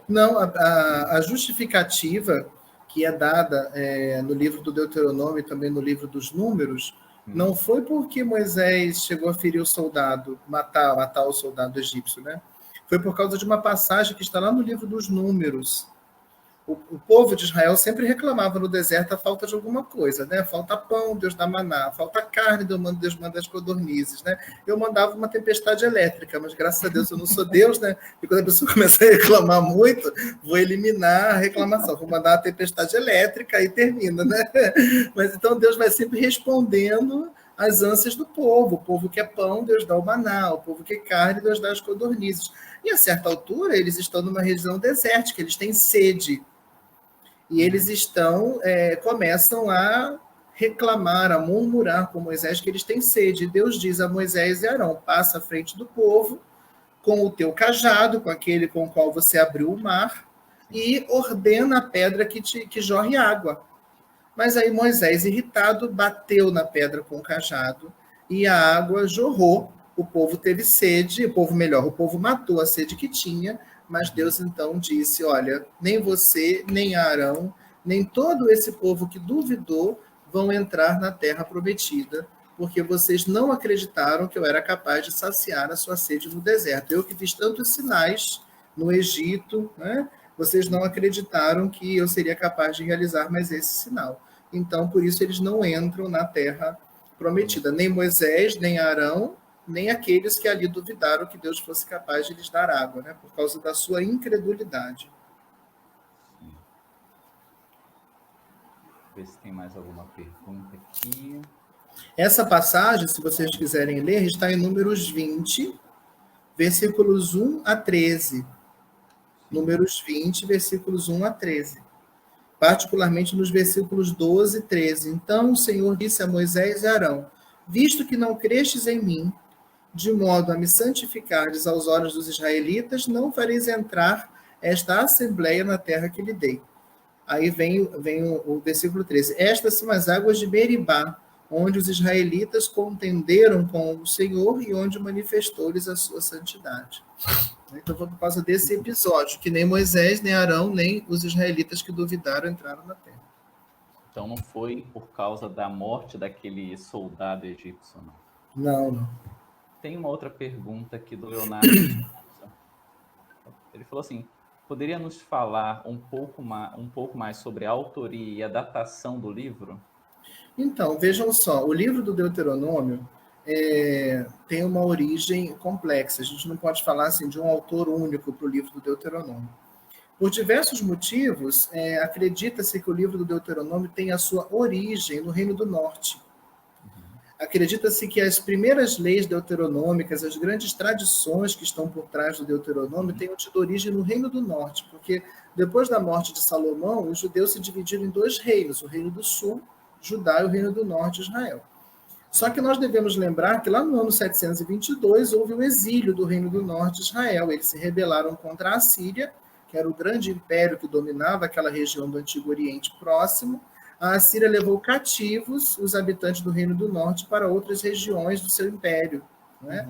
Não, a justificativa que é dada no livro do Deuteronômio e também no livro dos Números, não foi porque Moisés chegou a ferir o soldado, matar o soldado egípcio, né? Foi por causa de uma passagem que está lá no livro dos Números. O povo de Israel sempre reclamava no deserto a falta de alguma coisa, né? Falta pão, Deus dá maná. Falta carne, Deus manda as codornizes, né? Eu mandava uma tempestade elétrica, mas graças a Deus eu não sou Deus, né? E quando a pessoa começa a reclamar muito, vou eliminar a reclamação. Vou mandar uma tempestade elétrica e termina, né? Mas então Deus vai sempre respondendo às ânsias do povo. O povo quer pão, Deus dá o maná. O povo quer carne, Deus dá as codornizes. E a certa altura, eles estão numa região desértica, eles têm sede. E eles começam a reclamar, a murmurar com Moisés que eles têm sede. E Deus diz a Moisés e Arão, passa à frente do povo com o teu cajado, com aquele com o qual você abriu o mar, e ordena a pedra que jorre água. Mas aí Moisés, irritado, bateu na pedra com o cajado e a água jorrou. O povo teve sede, o povo matou a sede que tinha, mas Deus então disse, olha, nem você, nem Arão, nem todo esse povo que duvidou vão entrar na terra prometida, porque vocês não acreditaram que eu era capaz de saciar a sua sede no deserto. Eu que fiz tantos sinais no Egito, né? Vocês não acreditaram que eu seria capaz de realizar mais esse sinal. Então, por isso, eles não entram na terra prometida. Nem Moisés, nem Arão, nem aqueles que ali duvidaram que Deus fosse capaz de lhes dar água, né? Por causa da sua incredulidade. Ver se tem mais alguma pergunta aqui. Essa passagem, se vocês quiserem ler, está em Números 20, versículos 1 a 13. Números 20, versículos 1 a 13. Particularmente nos versículos 12 e 13. Então o Senhor disse a Moisés e Arão, visto que não crestes em mim, de modo a me santificardes aos olhos dos israelitas, não fareis entrar esta assembleia na terra que lhe dei. Aí vem o versículo 13. Estas são as águas de Meribá, onde os israelitas contenderam com o Senhor e onde manifestou-lhes a sua santidade. Então foi por causa desse episódio, que nem Moisés, nem Arão, nem os israelitas que duvidaram entraram na terra. Então não foi por causa da morte daquele soldado egípcio, não? Não. Tem uma outra pergunta aqui do Leonardo. Ele falou assim, poderia nos falar um pouco mais sobre a autoria e a datação do livro? Então, vejam só, o livro do Deuteronômio tem uma origem complexa. A gente não pode falar assim, de um autor único para o livro do Deuteronômio. Por diversos motivos, acredita-se que o livro do Deuteronômio tem a sua origem no Reino do Norte. Acredita-se que as primeiras leis deuteronômicas, as grandes tradições que estão por trás do Deuteronômio, tenham tido origem no Reino do Norte, porque depois da morte de Salomão, os judeus se dividiram em dois reinos, o Reino do Sul, Judá, e o Reino do Norte, Israel. Só que nós devemos lembrar que lá no ano 722 houve o exílio do Reino do Norte, Israel. Eles se rebelaram contra a Síria, que era o grande império que dominava aquela região do Antigo Oriente Próximo. A Assíria levou cativos os habitantes do Reino do Norte para outras regiões do seu império, né?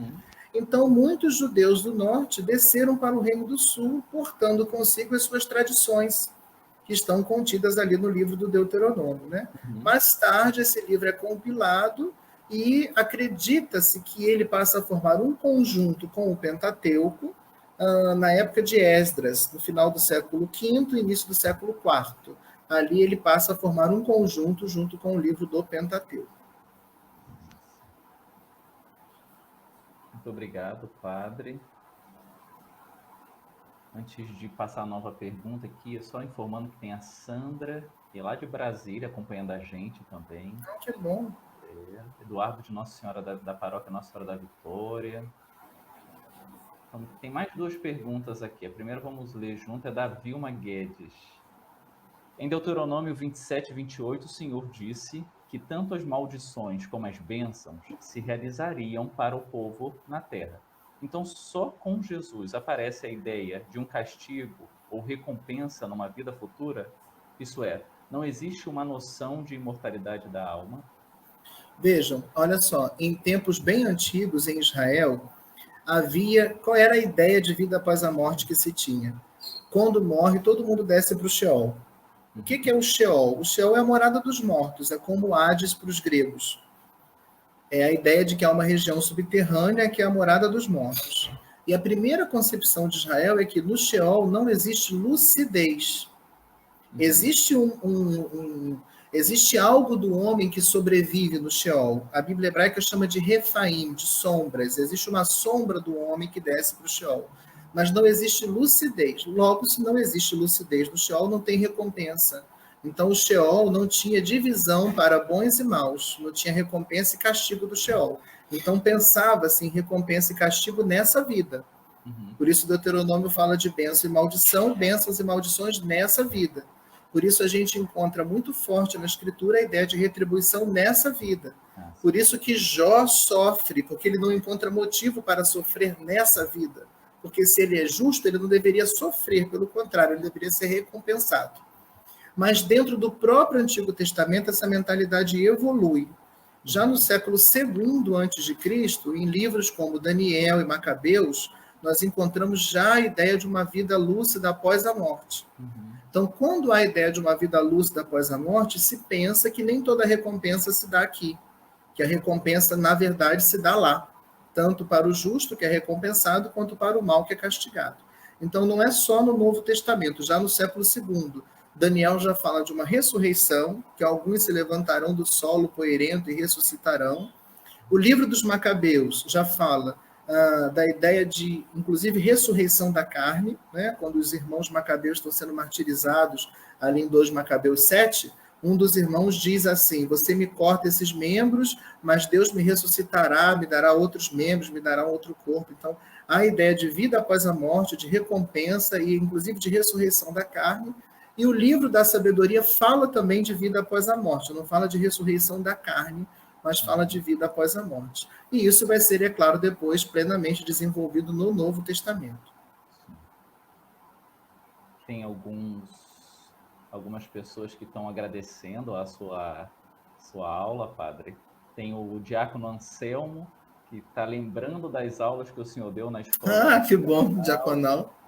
Então, muitos judeus do norte desceram para o Reino do Sul, portando consigo as suas tradições, que estão contidas ali no livro do Deuteronômio, né? Mais tarde, esse livro é compilado e acredita-se que ele passa a formar um conjunto com o Pentateuco na época de Esdras, no final do século V e início do século IV. Ali ele passa a formar um conjunto junto com o livro do Pentateuco. Muito obrigado, padre. Antes de passar a nova pergunta aqui, só informando que tem a Sandra, que é lá de Brasília, acompanhando a gente também. Que bom. Eduardo de Nossa Senhora da Paróquia Nossa Senhora da Vitória. Então, tem mais 2 perguntas aqui. A primeira vamos ler junto, é da Vilma Guedes. Em Deuteronômio 27 e 28, o Senhor disse que tanto as maldições como as bênçãos se realizariam para o povo na terra. Então, só com Jesus aparece a ideia de um castigo ou recompensa numa vida futura? Isso é, não existe uma noção de imortalidade da alma? Vejam, olha só, em tempos bem antigos em Israel, qual era a ideia de vida após a morte que se tinha? Quando morre, todo mundo desce para o Sheol. O que é o Sheol? O Sheol é a morada dos mortos, é como o Hades para os gregos. É a ideia de que há uma região subterrânea que é a morada dos mortos. E a primeira concepção de Israel é que no Sheol não existe lucidez. Existe algo do homem que sobrevive no Sheol. A Bíblia hebraica chama de refaim, de sombras. Existe uma sombra do homem que desce para o Sheol. Mas não existe lucidez. Logo, se não existe lucidez no Sheol, não tem recompensa. Então, o Sheol não tinha divisão para bons e maus. Não tinha recompensa e castigo do Sheol. Então, pensava-se em recompensa e castigo nessa vida. Por isso, Deuteronômio fala de bênção e maldição, bênçãos e maldições nessa vida. Por isso, a gente encontra muito forte na Escritura a ideia de retribuição nessa vida. Por isso que Jó sofre, porque ele não encontra motivo para sofrer nessa vida. Porque se ele é justo, ele não deveria sofrer, pelo contrário, ele deveria ser recompensado. Mas dentro do próprio Antigo Testamento, essa mentalidade evolui. Já no século II a.C., em livros como Daniel e Macabeus, nós encontramos já a ideia de uma vida lúcida após a morte. Então, quando há a ideia de uma vida lúcida após a morte, se pensa que nem toda recompensa se dá aqui, que a recompensa, na verdade, se dá lá, tanto para o justo, que é recompensado, quanto para o mal, que é castigado. Então, não é só no Novo Testamento, já no século II, Daniel já fala de uma ressurreição, que alguns se levantarão do solo poeirento e ressuscitarão. O livro dos Macabeus já fala da ideia de, inclusive, ressurreição da carne, né? Quando os irmãos Macabeus estão sendo martirizados, ali em 2 Macabeus 7, um dos irmãos diz assim: você me corta esses membros, mas Deus me ressuscitará, me dará outros membros, me dará outro corpo. Então, há a ideia de vida após a morte, de recompensa e, inclusive, de ressurreição da carne. E o livro da sabedoria fala também de vida após a morte. Não fala de ressurreição da carne, mas fala de vida após a morte. E isso vai ser, é claro, depois plenamente desenvolvido no Novo Testamento. Tem algumas pessoas que estão agradecendo a sua aula, padre. Tem o diácono Anselmo, que está lembrando das aulas que o senhor deu na escola. Ah, que bom, diaconal.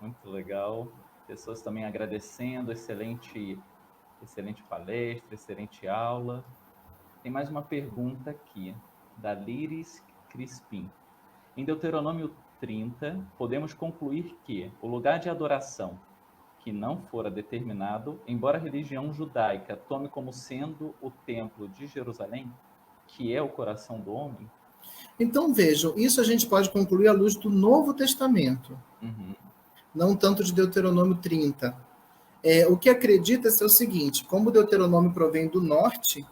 Muito legal. Pessoas também agradecendo, excelente palestra, excelente aula. Tem mais uma pergunta aqui, da Liris Crispim. Em Deuteronômio 30, podemos concluir que o lugar de adoração que não fora determinado, embora a religião judaica tome como sendo o templo de Jerusalém, que é o coração do homem? Então, vejam, isso a gente pode concluir à luz do Novo Testamento. Não tanto de Deuteronômio 30. O que acredita-se é o seguinte: como o Deuteronômio provém do norte,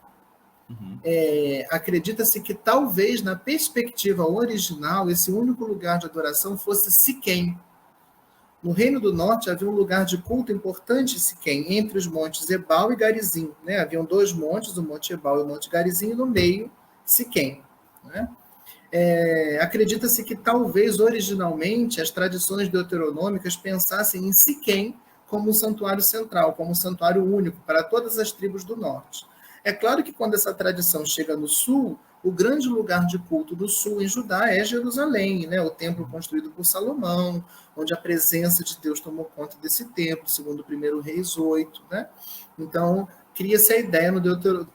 acredita-se que talvez, na perspectiva original, esse único lugar de adoração fosse Siquém. No Reino do Norte havia um lugar de culto importante em Siquém, entre os montes Ebal e Garizim. Né? Haviam 2 montes, o Monte Ebal e o Monte Garizim, e no meio, Siquém. Né? Acredita-se que talvez originalmente as tradições deuteronômicas pensassem em Siquém como um santuário central, como um santuário único para todas as tribos do norte. É claro que quando essa tradição chega no sul, o grande lugar de culto do sul em Judá é Jerusalém, né? O templo construído por Salomão, onde a presença de Deus tomou conta desse templo, segundo 1 Reis 8. Né? Então, cria-se a ideia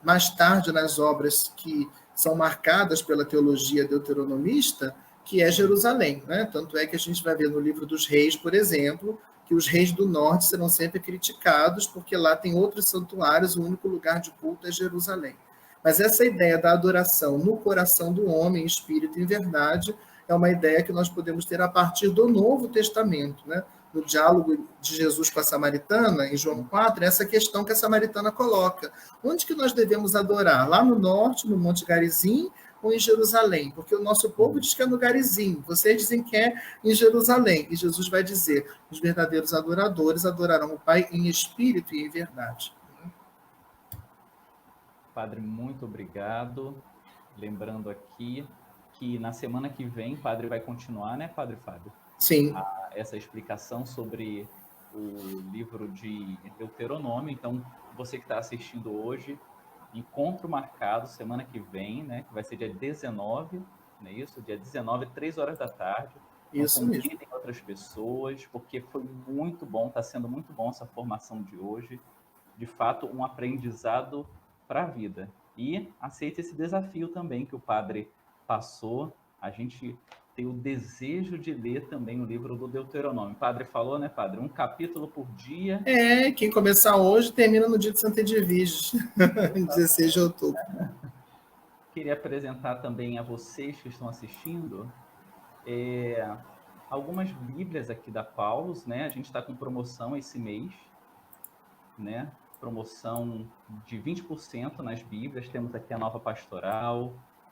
mais tarde nas obras que são marcadas pela teologia deuteronomista, que é Jerusalém. Né? Tanto é que a gente vai ver no livro dos Reis, por exemplo, que os reis do norte serão sempre criticados, porque lá tem outros santuários, o único lugar de culto é Jerusalém. Mas essa ideia da adoração no coração do homem, em espírito e em verdade, é uma ideia que nós podemos ter a partir do Novo Testamento, né? No diálogo de Jesus com a samaritana, em João 4, essa questão que a samaritana coloca. Onde que nós devemos adorar? Lá no norte, no Monte Garizim, ou em Jerusalém? Porque o nosso povo diz que é no Garizim, vocês dizem que é em Jerusalém. E Jesus vai dizer, os verdadeiros adoradores adorarão o Pai em espírito e em verdade. Padre, muito obrigado. Lembrando aqui que na semana que vem, o Padre vai continuar, né, Padre Fábio? Sim. Essa explicação sobre o livro de Deuteronômio. Então, você que está assistindo hoje, encontro marcado semana que vem, né, que vai ser dia 19, não é isso? Dia 19, 3 horas da tarde. Isso mesmo. Convidem outras pessoas, porque foi muito bom, está sendo muito bom essa formação de hoje. De fato, um aprendizado para a vida. E aceite esse desafio também que o Padre passou. A gente tem o desejo de ler também o livro do Deuteronômio. O Padre falou, né, Padre? Um capítulo por dia. Quem começar hoje termina no dia de Santa Edviges, 16 de outubro. Queria apresentar também a vocês que estão assistindo algumas Bíblias aqui da Paulus, né? A gente está com promoção esse mês, né? Promoção de 20% nas Bíblias. Temos aqui a Nova Pastoral,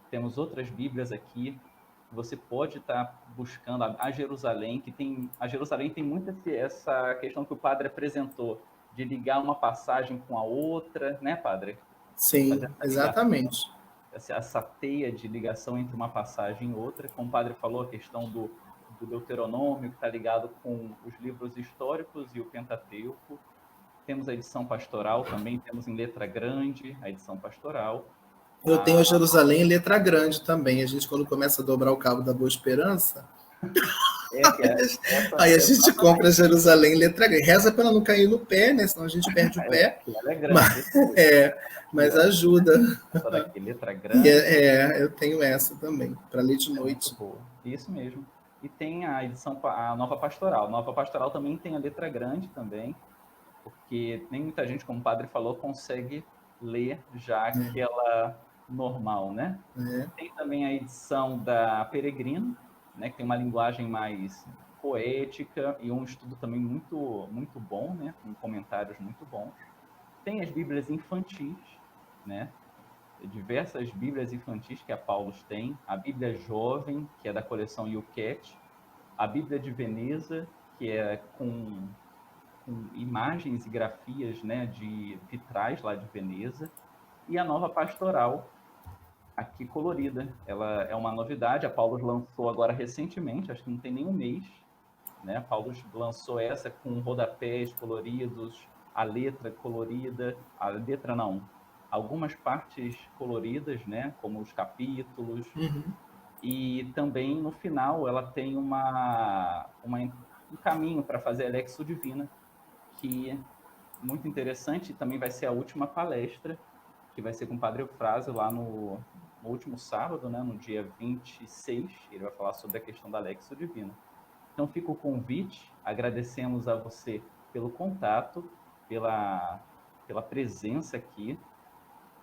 temos outras Bíblias aqui. Você pode estar buscando a Jerusalém, a Jerusalém tem muito essa questão que o Padre apresentou, de ligar uma passagem com a outra, né, Padre? Sim, exatamente. Essa teia de ligação entre uma passagem e outra. Como o Padre falou, a questão do Deuteronômio, que está ligado com os livros históricos e o Pentateuco. Temos a edição pastoral também, temos em letra grande a edição pastoral. Eu tenho a Jerusalém em letra grande também. A gente, quando começa a dobrar o cabo da Boa Esperança, aí a gente compra a Jerusalém em letra grande. Reza para ela não cair no pé, né? Senão a gente perde o pé. Ela é grande. Mas ajuda. Essa daqui, letra grande. Eu tenho essa também, para ler de noite. Isso mesmo. E tem a edição, a Nova Pastoral. A Nova Pastoral também tem a letra grande também, porque nem muita gente, como o Padre falou, consegue ler já aquela normal, né? Tem também a edição da Peregrino, né, que tem uma linguagem mais poética e um estudo também muito, muito bom, né, com comentários muito bons. Tem as Bíblias infantis, né? Diversas Bíblias infantis que a Paulus tem. A Bíblia Jovem, que é da coleção Yucat. A Bíblia de Veneza, que é com imagens e grafias, né, de vitrais lá de Veneza. E a Nova Pastoral, aqui colorida. Ela é uma novidade. A Paulus lançou agora recentemente, acho que não tem nem um mês, né? A Paulus lançou essa com rodapés coloridos, a letra colorida, algumas partes coloridas, né? Como os capítulos. E também no final ela tem um caminho para fazer a Lexio Divina, que é muito interessante. Também vai ser a última palestra, que vai ser com o Padre Eufrásio lá no último sábado, né, no dia 26, ele vai falar sobre a questão da Lexio Divina. Então fica o convite, agradecemos a você pelo contato, pela presença aqui.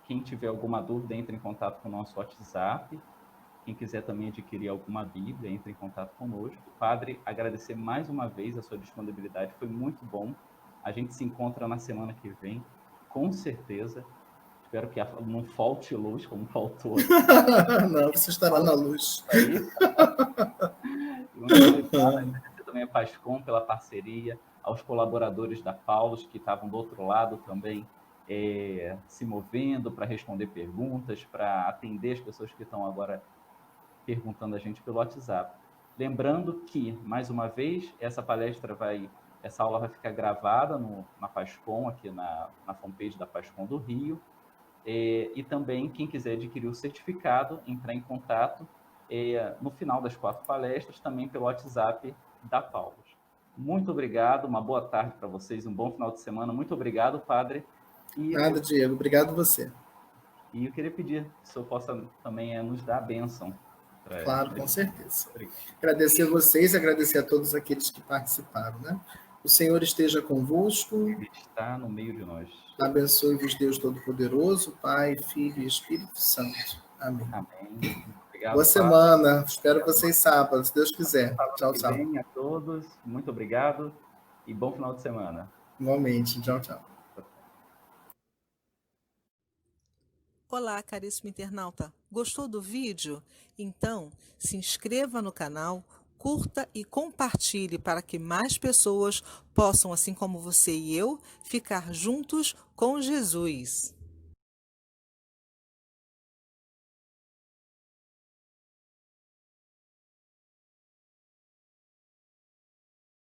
Quem tiver alguma dúvida, entre em contato com o nosso WhatsApp. Quem quiser também adquirir alguma Bíblia, entre em contato conosco. Padre, agradecer mais uma vez a sua disponibilidade, foi muito bom. A gente se encontra na semana que vem, com certeza. Espero que não falte luz, como faltou. Não, você estará na luz. Agradecer também a Pascom pela parceria, aos colaboradores da Paulus, que estavam do outro lado também, se movendo para responder perguntas, para atender as pessoas que estão agora perguntando a gente pelo WhatsApp. Lembrando que, mais uma vez, essa aula vai ficar gravada na Pascom, aqui na fanpage da Pascom do Rio. E também, quem quiser adquirir o certificado, entrar em contato no final das 4 palestras, também pelo WhatsApp da Paulus. Muito obrigado, uma boa tarde para vocês, um bom final de semana. Muito obrigado, Padre. Nada, Diego. Obrigado você. E eu queria pedir que o senhor possa também nos dar a bênção. Claro, com certeza. Agradecer a vocês e agradecer a todos aqueles que participaram, né? O Senhor esteja convosco. Ele está no meio de nós. Abençoe-vos Deus Todo-Poderoso, Pai, Filho e Espírito Santo. Amém. Amém. Obrigado, Boa semana. Espero vocês sábado, se Deus quiser. Tchau, tchau. Bem a todos. Muito obrigado e bom final de semana. Igualmente. Tchau, tchau. Olá, caríssimo internauta. Gostou do vídeo? Então, se inscreva no canal, curta e compartilhe para que mais pessoas possam, assim como você e eu, ficar juntos com Jesus.